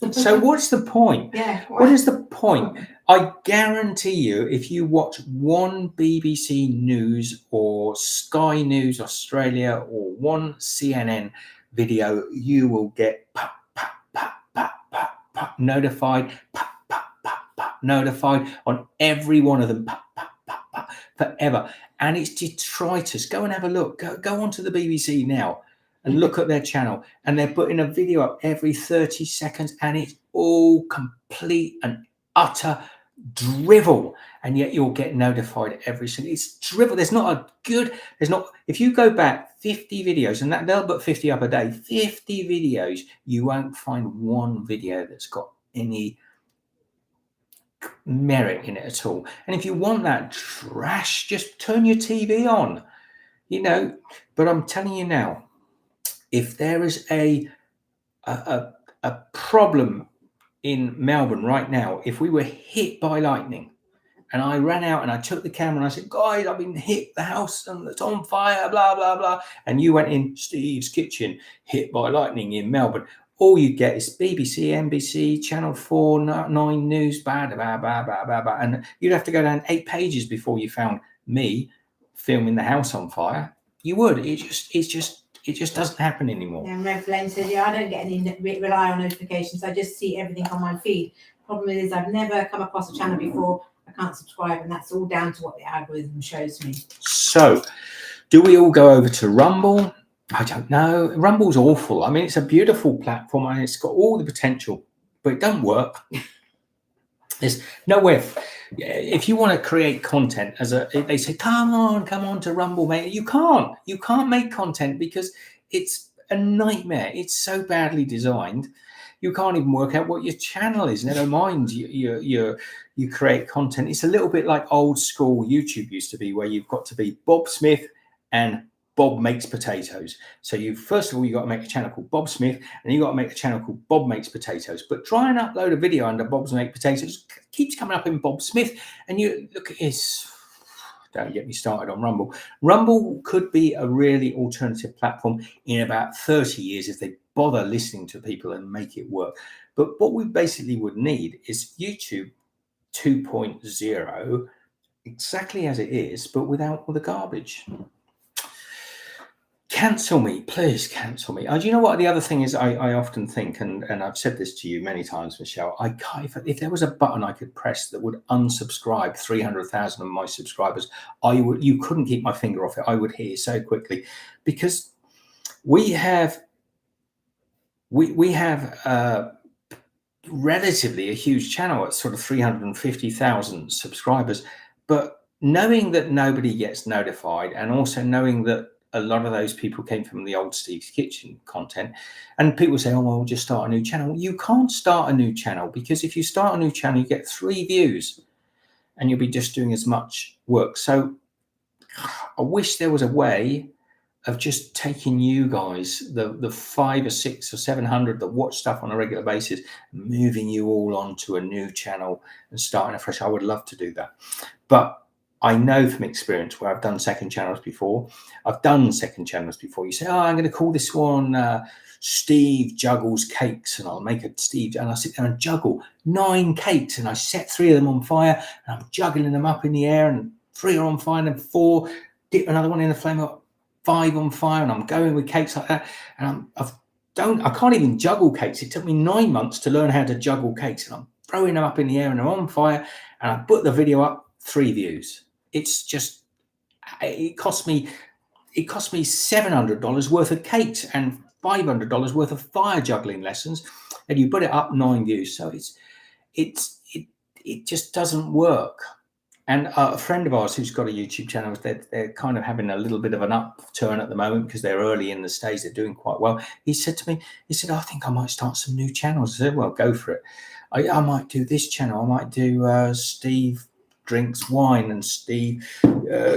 So what's the point? Yeah. What is the point? I guarantee you, if you watch one BBC News or Sky News Australia or one CNN video, you will get pop, pop, pop, pop, pop, pop, notified, pop, pop, pop, pop, notified on every one of them, pop, pop, pop, pop, forever. And it's detritus. Go and have a look. Go onto the BBC now and look at their channel, and they're putting a video up every 30 seconds, and it's all complete and utter drivel, and yet you'll get notified every single. It's drivel. If you go back 50 videos, and that they'll put 50 up a day, 50 videos, you won't find one video that's got any merit in it at all. And if you want that trash, just turn your TV on, you know. But I'm telling you now, if there is a problem in Melbourne right now, if we were hit by lightning and I ran out and I took the camera and I said, guys, I've been hit, the house and it's on fire, blah, blah, blah. And you went in Steve's kitchen, hit by lightning in Melbourne. All you get is BBC, NBC, Channel 4, 9 News, blah, blah, blah, blah, blah, blah. And you'd have to go down 8 pages before you found me filming the house on fire. You would. It just doesn't happen anymore. And Red Flame said, yeah, I don't get any rely on notifications. I just see everything on my feed. Problem is, I've never come across a channel before. I can't subscribe, and that's all down to what the algorithm shows me. So, do we all go over to Rumble? I don't know. Rumble's awful. I mean, it's a beautiful platform and it's got all the potential, but it doesn't work. There's nowhere. If you want to create content they say, come on to Rumble, mate. You can't make content because it's a nightmare. It's so badly designed. You can't even work out what your channel is. Never mind you create content. It's a little bit like old school YouTube used to be, where you've got to be Bob Smith and Bob Makes Potatoes. So first of all, you got to make a channel called Bob Smith, and you got to make a channel called Bob Makes Potatoes. But try and upload a video under Bob's Make Potatoes, it keeps coming up in Bob Smith, and you look at his. Don't get me started on Rumble. Rumble could be a really alternative platform in about 30 years if they bother listening to people and make it work. But what we basically would need is YouTube 2.0, exactly as it is, but without all the garbage. Cancel me, please cancel me. Do you know what the other thing is? I often think, and I've said this to you many times, Michelle, if there was a button I could press that would unsubscribe 300,000 of my subscribers, you couldn't keep my finger off it. I would hear so quickly, because we have relatively a huge channel at sort of 350,000 subscribers, but knowing that nobody gets notified, and also knowing that a lot of those people came from the old Steve's Kitchen content, and people say, oh, well, we'll just start a new channel. You can't start a new channel, because if you start a new channel, you get 3 views and you'll be just doing as much work. So I wish there was a way of just taking you guys, the 500 or 600 or 700 that watch stuff on a regular basis, moving you all onto a new channel and starting afresh. I would love to do that. But I know from experience, where I've done second channels before. You say, oh, I'm going to call this one Steve Juggles Cakes, and I'll make a Steve, and I sit there and juggle 9 cakes, and I set 3 of them on fire, and I'm juggling them up in the air, and 3 are on fire, and 4, dip another one in the flame, 5 on fire, and I'm going with cakes like that. And I can't even juggle cakes. It took me 9 months to learn how to juggle cakes, and I'm throwing them up in the air and they're on fire, and I put the video up, 3 views. It's just, it cost me $700 worth of cakes and $500 worth of fire juggling lessons, and you put it up, 9 views. So it just doesn't work. And a friend of ours who's got a YouTube channel, they're kind of having a little bit of an upturn at the moment, because they're early in the stage, they're doing quite well. He said to me, I think I might start some new channels. I said, well, go for it. I might do this channel. I might do Steve Drinks Wine, and Steve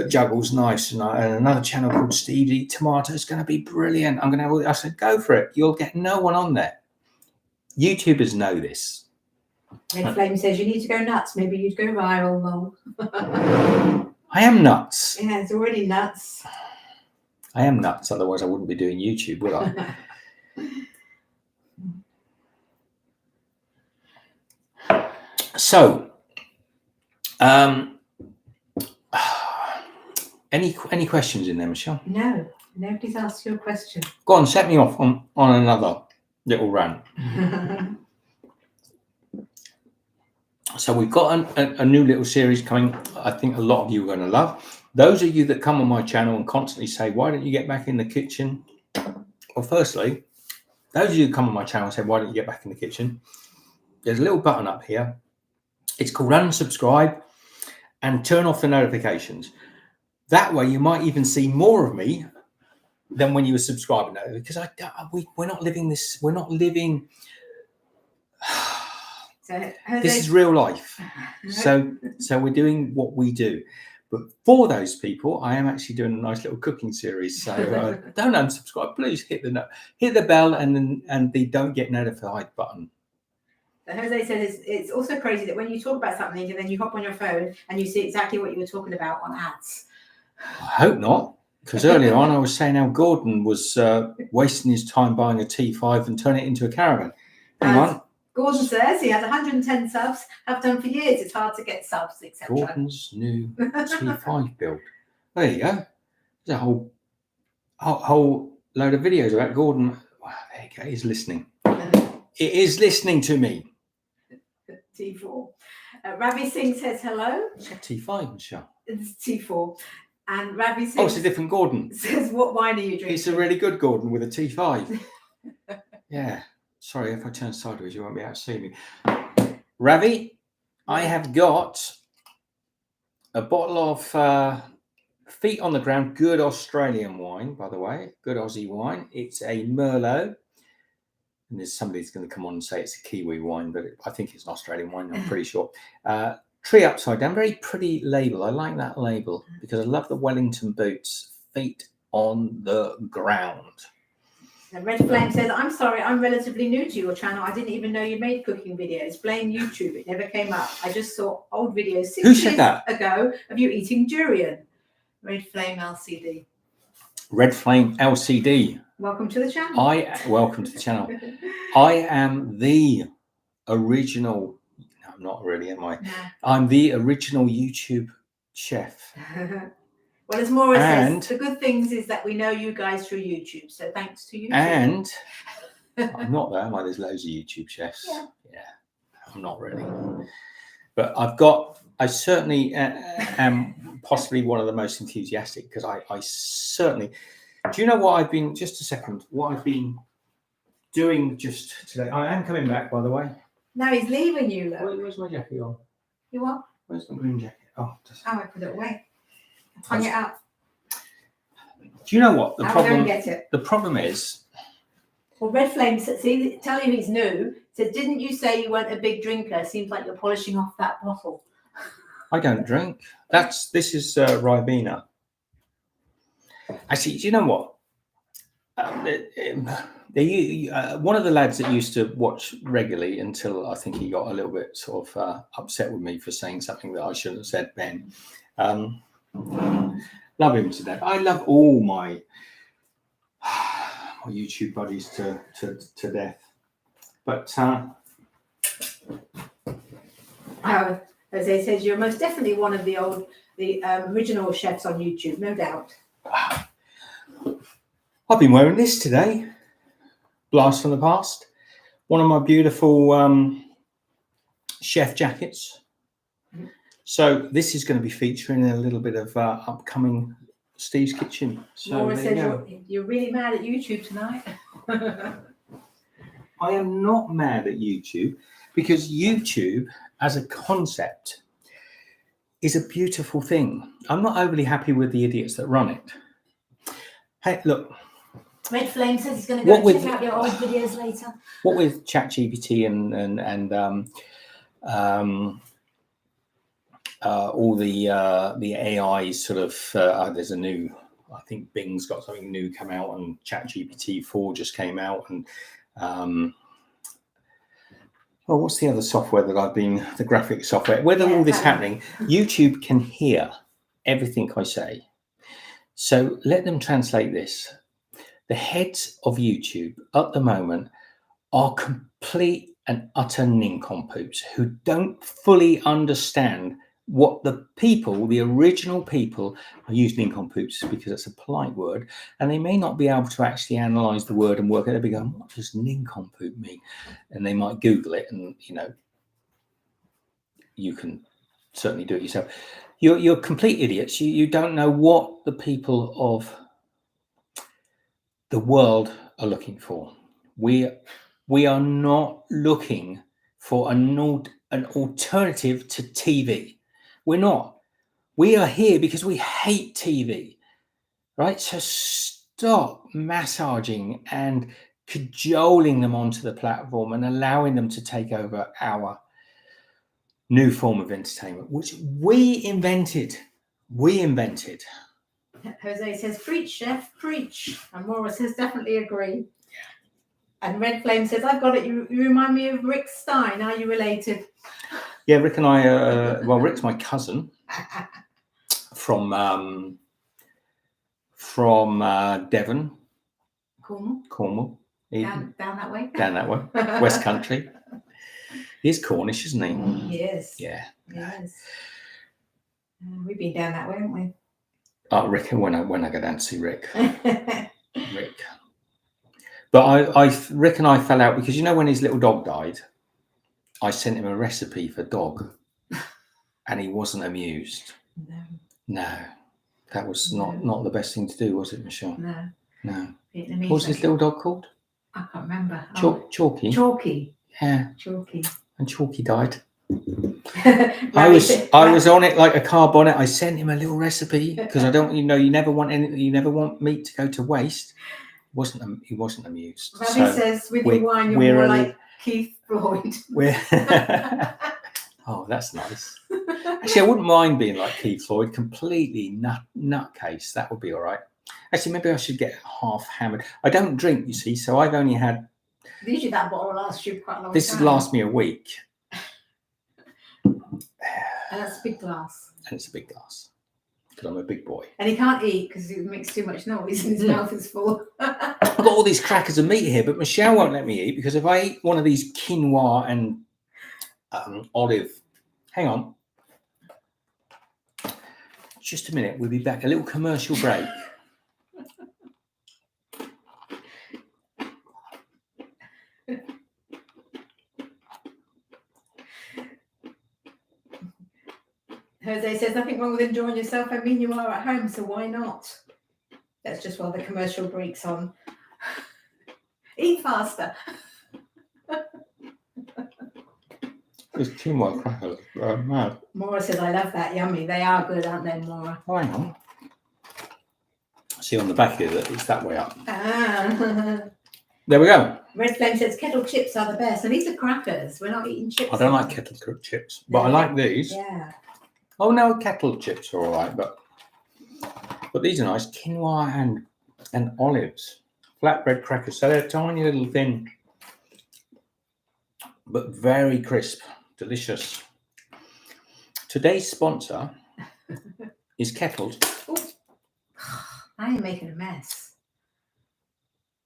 Juggles Knives, and another channel called Steve Eat Tomato. It's going to be brilliant. I said, go for it. You'll get no one on there. YouTubers know this. Red Flame says, you need to go nuts. Maybe you'd go viral, Lol. I am nuts. Yeah, it's already nuts. I am nuts. Otherwise, I wouldn't be doing YouTube, would I? So, any questions in there, Michelle? No, nobody's asked you a question. Go on, set me off on another little rant. So we've got a new little series coming. I think a lot of you are going to love. Those of you that come on my channel and constantly say, why don't you get back in the kitchen? Well, firstly, those of you that come on my channel and say, why don't you get back in the kitchen? There's a little button up here. It's called unsubscribe, and turn off the notifications. That way you might even see more of me than when you were subscribing. Because we're not living this. We're not living. So this is real life. So we're doing what we do. But for those people, I am actually doing a nice little cooking series. So don't unsubscribe. Please hit the bell and the don't get notified button. So Jose says it's also crazy that when you talk about something and then you hop on your phone and you see exactly what you were talking about on ads. I hope not, because earlier on I was saying how Gordon was wasting his time buying a T5 and turning it into a caravan. Hang on. Gordon says he has 110 subs, have done for years. It's hard to get subs, etc. Gordon's new T5 build. There you go. There's a whole load of videos about Gordon. Wow, there you go. He's listening. It is listening to me. T4. Ravi Singh says hello. It's a T5, Michelle. It's T4. And Ravi Singh it's a different Gordon. Says, what wine are you drinking? It's a really good Gordon with a T5. Yeah. Sorry, if I turn sideways, you won't be able to see me. Ravi, I have got a bottle of Feet on the Ground, good Australian wine, by the way, good Aussie wine. It's a Merlot. And there's somebody who's going to come on and say it's a Kiwi wine, but I think it's an Australian wine, I'm pretty sure. Tree upside down, very pretty label. I like that label because I love the Wellington boots, Feet on the Ground. And Red Flame says, I'm sorry, I'm relatively new to your channel. I didn't even know you made cooking videos. Blame YouTube. It never came up. I just saw old videos 6 years ago of you eating durian. Red Flame LCD. Red Flame LCD. Welcome to the channel. Welcome to the channel. I am the original. No, I'm not really, am I? No. I'm the original YouTube chef. Well, as Maura says, the good things is that we know you guys through YouTube. So thanks to YouTube. And I'm not there, am I? There's loads of YouTube chefs. Yeah. I'm not really. But I certainly am possibly one of the most enthusiastic because I certainly. Do you know what I've been, just a second, what I've been doing just today? I am coming back, by the way. No, he's leaving you, though. Where's my jacket on? You what? Where's my green jacket? I put it away. Hung it up. Do you know what? I'll go and get it. The problem is... Well, Red Flame, see, tell you he's new. Said, didn't you say you weren't a big drinker? Seems like you're polishing off that bottle. I don't drink. This is Ribena. Actually, do you know what? One of the lads that used to watch regularly until I think he got a little bit sort of upset with me for saying something that I shouldn't have said, Ben. Love him to death. I love all my YouTube buddies to death. But as they said, you're most definitely one of the original chefs on YouTube, no doubt. I've been wearing this today. Blast from the past. One of my beautiful chef jackets. Mm-hmm. So this is going to be featuring a little bit of upcoming Steve's Kitchen. So Laura said you're really mad at YouTube tonight. I am not mad at YouTube because YouTube as a concept is a beautiful thing. I'm not overly happy with the idiots that run it. Hey, look. Red Flame says he's going to go check out your old videos later. What with ChatGPT and all the AI sort of there's a new, I think Bing's got something new come out, and ChatGPT 4 just came out, and what's the other software that I've been, the graphic software? Whether all this happening, YouTube can hear everything I say. So let them translate this. The heads of YouTube at the moment are complete and utter nincompoops who don't fully understand what the people, the original people, I use nincompoops because it's a polite word, and they may not be able to actually analyze the word and work it. They'll be going, what does nincompoop mean? And they might Google it, and you can certainly do it yourself. You're complete idiots. You don't know what the people of the world are looking for. We are not looking for an alternative to TV. We're not. We are here because we hate TV, right? So stop massaging and cajoling them onto the platform and allowing them to take over our new form of entertainment, which we invented. Jose says, preach, chef, preach. And Maura says, definitely agree. And Red Flame says, I've got it. You remind me of Rick Stein. Are you related? Yeah, Rick and I, well, Rick's my cousin from Devon. Cornwall. Down that way? Down that way. West Country. He's Cornish, isn't he? Yes. Yeah. Yes. We've been down that way, haven't we? Rick, when I go down to see Rick. Rick. But Rick and I fell out because, you know, when his little dog died, I sent him a recipe for dog and he wasn't amused. No. That was not the best thing to do, was it, Michelle? No. What was his little dog called? I can't remember. Chalky. Chalky. Yeah. Chalky. And Chalky died. I was on it like a car bonnet. I sent him a little recipe because I don't, you never want meat to go to waste. He wasn't amused. Ravi says, with your wine, you're more like Keith Floyd. Oh, that's nice. Actually, I wouldn't mind being like Keith Floyd, completely nutcase. That would be all right. Actually, maybe I should get half hammered. I don't drink, you see, so I've only had. Usually that bottle will last you quite a long time. This would last me a week. And that's a big glass. And it's a big glass. Because I'm a big boy. And he can't eat because he makes too much noise and his mouth is full. I've got all these crackers of meat here, but Michelle won't let me eat because if I eat one of these quinoa and olive. Hang on. Just a minute. We'll be back. A little commercial break. Jose says, nothing wrong with enjoying yourself. I mean, you are at home, so why not? That's just while the commercial break's on. Eat faster. There's two more crackers. Mad. Maura says, I love that. Yummy. They are good, aren't they, Maura? Oh, hang on. See on the back here that it's that way up. There we go. Red Flame says, kettle chips are the best. And these are crackers. We're not eating chips. I don't like kettle cooked chips, but I like these. Yeah. Oh no, kettle chips are all right, but these are nice. Quinoa and olives, flatbread crackers. So they're tiny little thin, but very crisp, delicious. Today's sponsor is Kettled. I am making a mess.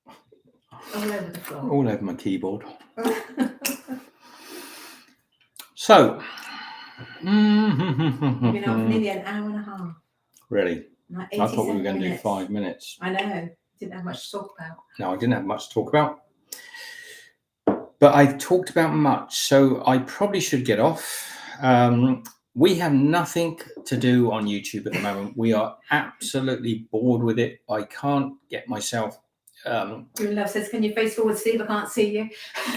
All over the floor. All over my keyboard. So. We've been on nearly an hour and a half. Really? Like I thought we were going to do 5 minutes. I know. Didn't have much to talk about. No, I didn't have much to talk about. But I've talked about much, so I probably should get off. We have nothing to do on YouTube at the moment. We are absolutely bored with it. I can't get myself. Your love says, can you face forward, Steve? I can't see you.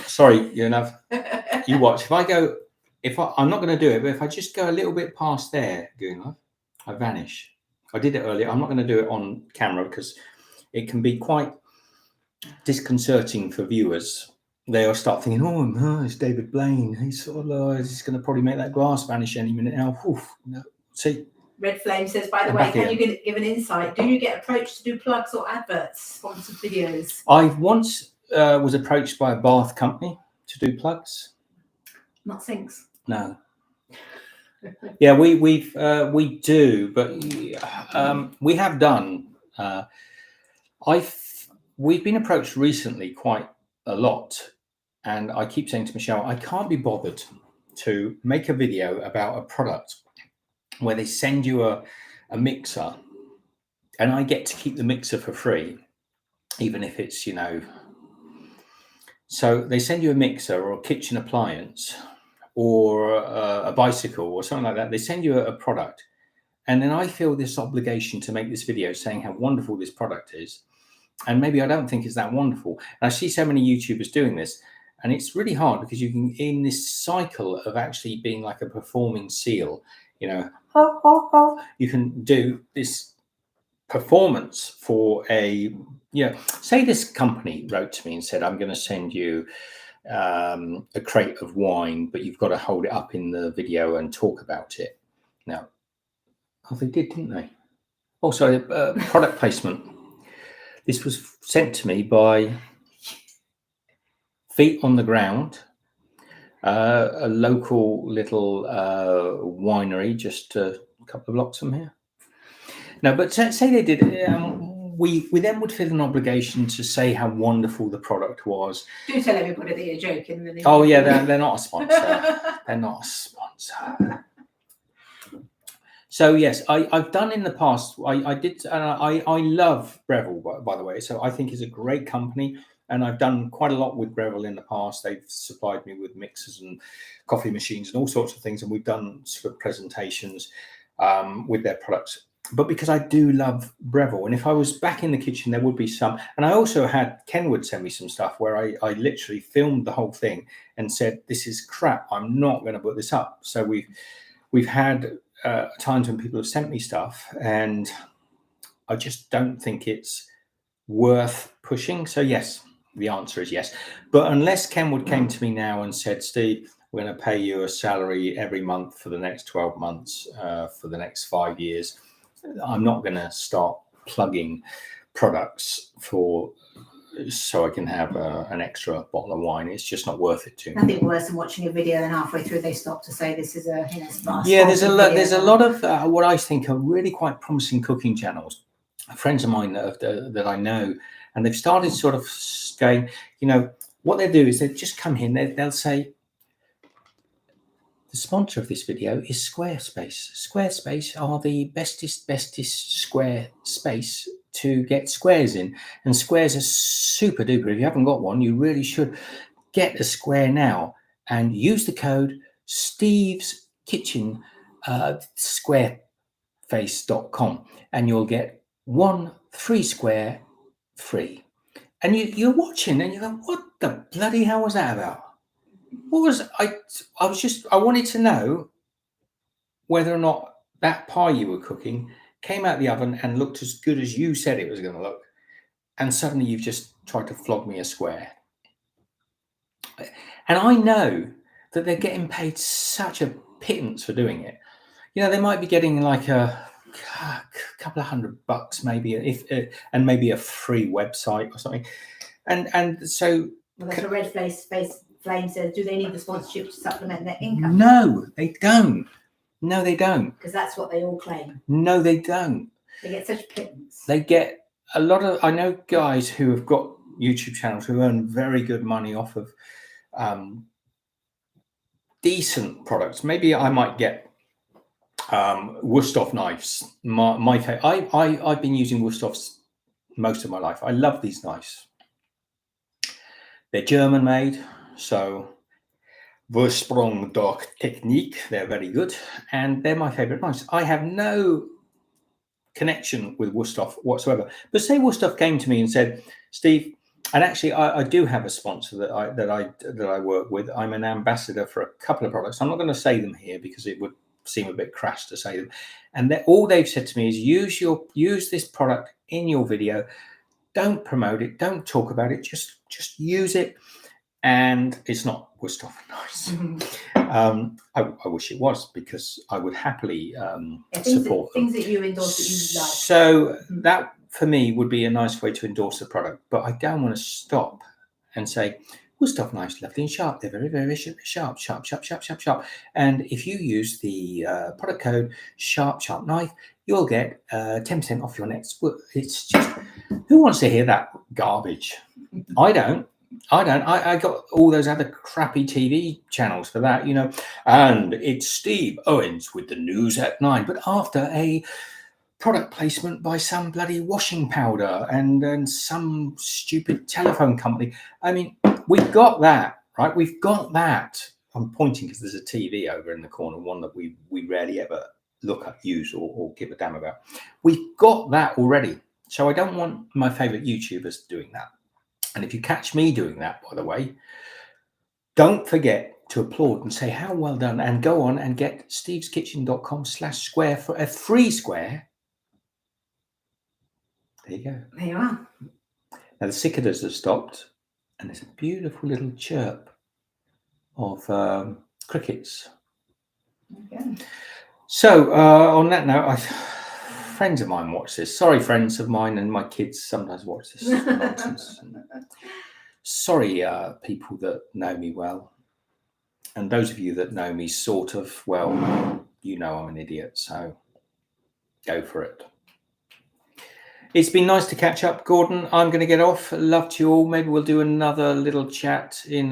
Sorry, you enough. You watch. I'm not going to do it, but if I just go a little bit past there, Goonlove, I vanish. I did it earlier. I'm not going to do it on camera because it can be quite disconcerting for viewers. They'll start thinking, oh, no, it's David Blaine. He's sort of he's going to probably make that glass vanish any minute now. No. See. Red Flame says, by the way, can you give an insight? Do you get approached to do plugs or adverts, sponsored videos? I once was approached by a bath company to do plugs. Not sinks. No. Yeah, we do, but we have done. We've been approached recently quite a lot, and I keep saying to Michelle, I can't be bothered to make a video about a product where they send you a mixer, and I get to keep the mixer for free, even if it's So they send you a mixer or a kitchen appliance. Or a bicycle or something like that. They send you a product, and then I feel this obligation to make this video saying how wonderful this product is, and maybe I don't think it's that wonderful. And I see so many YouTubers doing this, and it's really hard because you can, in this cycle of actually being like a performing seal, you can do this performance for say this company wrote to me and said, I'm going to send you a crate of wine, but you've got to hold it up in the video and talk about it. Now, oh, they did, didn't they? Oh, sorry, product placement. This was sent to me by Feet on the Ground, a local little winery just a couple of blocks from here. No, but say they did. We then would feel an obligation to say how wonderful the product was. Do tell everybody that you're joking. Oh yeah, they're not a sponsor. They're not a sponsor. So yes, I've done in the past. I did. I love Breville, by the way. So I think it's a great company, and I've done quite a lot with Breville in the past. They've supplied me with mixers and coffee machines and all sorts of things, and we've done sort of presentations with their products. But because I do love Breville, and if I was back in the kitchen, there would be some. And I also had Kenwood send me some stuff where I literally filmed the whole thing and said, "This is crap. I'm not going to put this up." So we've had times when people have sent me stuff, and I just don't think it's worth pushing. So yes, the answer is yes. But unless Kenwood came to me now and said, "Steve, we're going to pay you a salary every month for the next 12 months, for the next 5 years," I'm not going to start plugging products so I can have an extra bottle of wine. It's just not worth it to me. Nothing worse than watching a video and halfway through they stop to say this is a yeah. There's a lot of what I think are really quite promising cooking channels. Friends of mine that I know, and they've started sort of going. What they do is they just come in. They'll say, the sponsor of this video is Squarespace. Squarespace are the bestest square space to get squares in. And squares are super duper. If you haven't got one, you really should get a square now and use the code Steve's Kitchen squareface.com and you'll get 1 free square free. And you're watching and you go, what the bloody hell was that about? What was I wanted to know whether or not that pie you were cooking came out the oven and looked as good as you said it was going to look. And suddenly you've just tried to flog me a square. And I know that they're getting paid such a pittance for doing it. They might be getting like a couple of $100 maybe, and maybe a free website or something. And so that's a red face Flame says, do they need the sponsorship to supplement their income? No, they don't. No, they don't. Because that's what they all claim. No, they don't. They get such pittance. They get a lot of. I know guys who have got YouTube channels who earn very good money off of decent products. Maybe I might get Wusthof knives. My favorite. I've been using Wusthofs most of my life. I love these knives. They're German made. So, Ursprung Dark Technique, they're very good, and they're my favorite knives. I have no connection with Wusthof whatsoever. But say Wusthof came to me and said, "Steve," and actually I do have a sponsor that I work with. I'm an ambassador for a couple of products. I'm not going to say them here because it would seem a bit crass to say them. And all they've said to me is, use this product in your video. Don't promote it. Don't talk about it. Just use it. And it's not Wusthof knives. Mm-hmm. I wish it was, because I would happily support them. Things that you endorse that you like. So that for me would be a nice way to endorse the product. But I don't want to stop and say, Wusthof knives, lovely and sharp. They're very, very sharp. And if you use the product code sharp knife, you'll get 10% off your next. It's just, who wants to hear that garbage? I don't. I got all those other crappy TV channels for that, and it's Steve Owens with the news at 9, but after a product placement by some bloody washing powder and some stupid telephone company. I mean, we've got that, right? We've got that. I'm pointing because there's a TV over in the corner, one that we rarely ever look at, use or give a damn about. We've got that already. So I don't want my favorite YouTubers doing that. And if you catch me doing that, by the way, don't forget to applaud and say how well done, and go on and get steveskitchen.com/square for a free square. There you go. There you are. Now the cicadas have stopped, and there's a beautiful little chirp crickets. Okay. So on that note, friends of mine watch this. Sorry, friends of mine, and my kids sometimes watch this nonsense. Sorry, people that know me well, and those of you that know me sort of well, you know I'm an idiot, so go for it. It's been nice to catch up, Gordon. I'm going to get off. Love to you all. Maybe we'll do another little chat in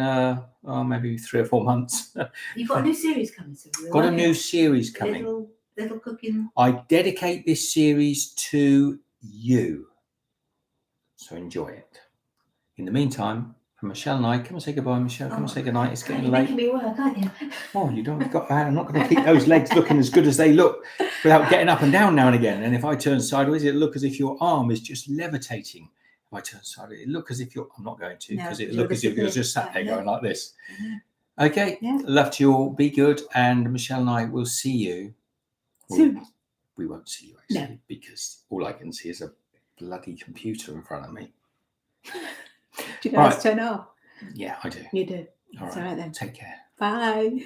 maybe 3 or 4 months. You've got a new series coming soon. Got a new series coming. Little cooking. I dedicate this series to you. So enjoy it. In the meantime, from Michelle and I, come and say goodbye, Michelle. Come and say goodnight. It's getting late. You're making me work, aren't you? Oh, you don't. I'm not going to keep those legs looking as good as they look without getting up and down now and again. And if I turn sideways, it look as if your arm is just levitating. If I turn sideways, it look as if you're. I'm not going to because it look as if you're just sat there going like this. Okay. Yeah. Love to you all. Be good. And Michelle and I will see you soon. We won't see you actually because all I can see is a bloody computer in front of me. Do you know how to turn it off? Yeah, I do. You do. All right then. Take care. Bye.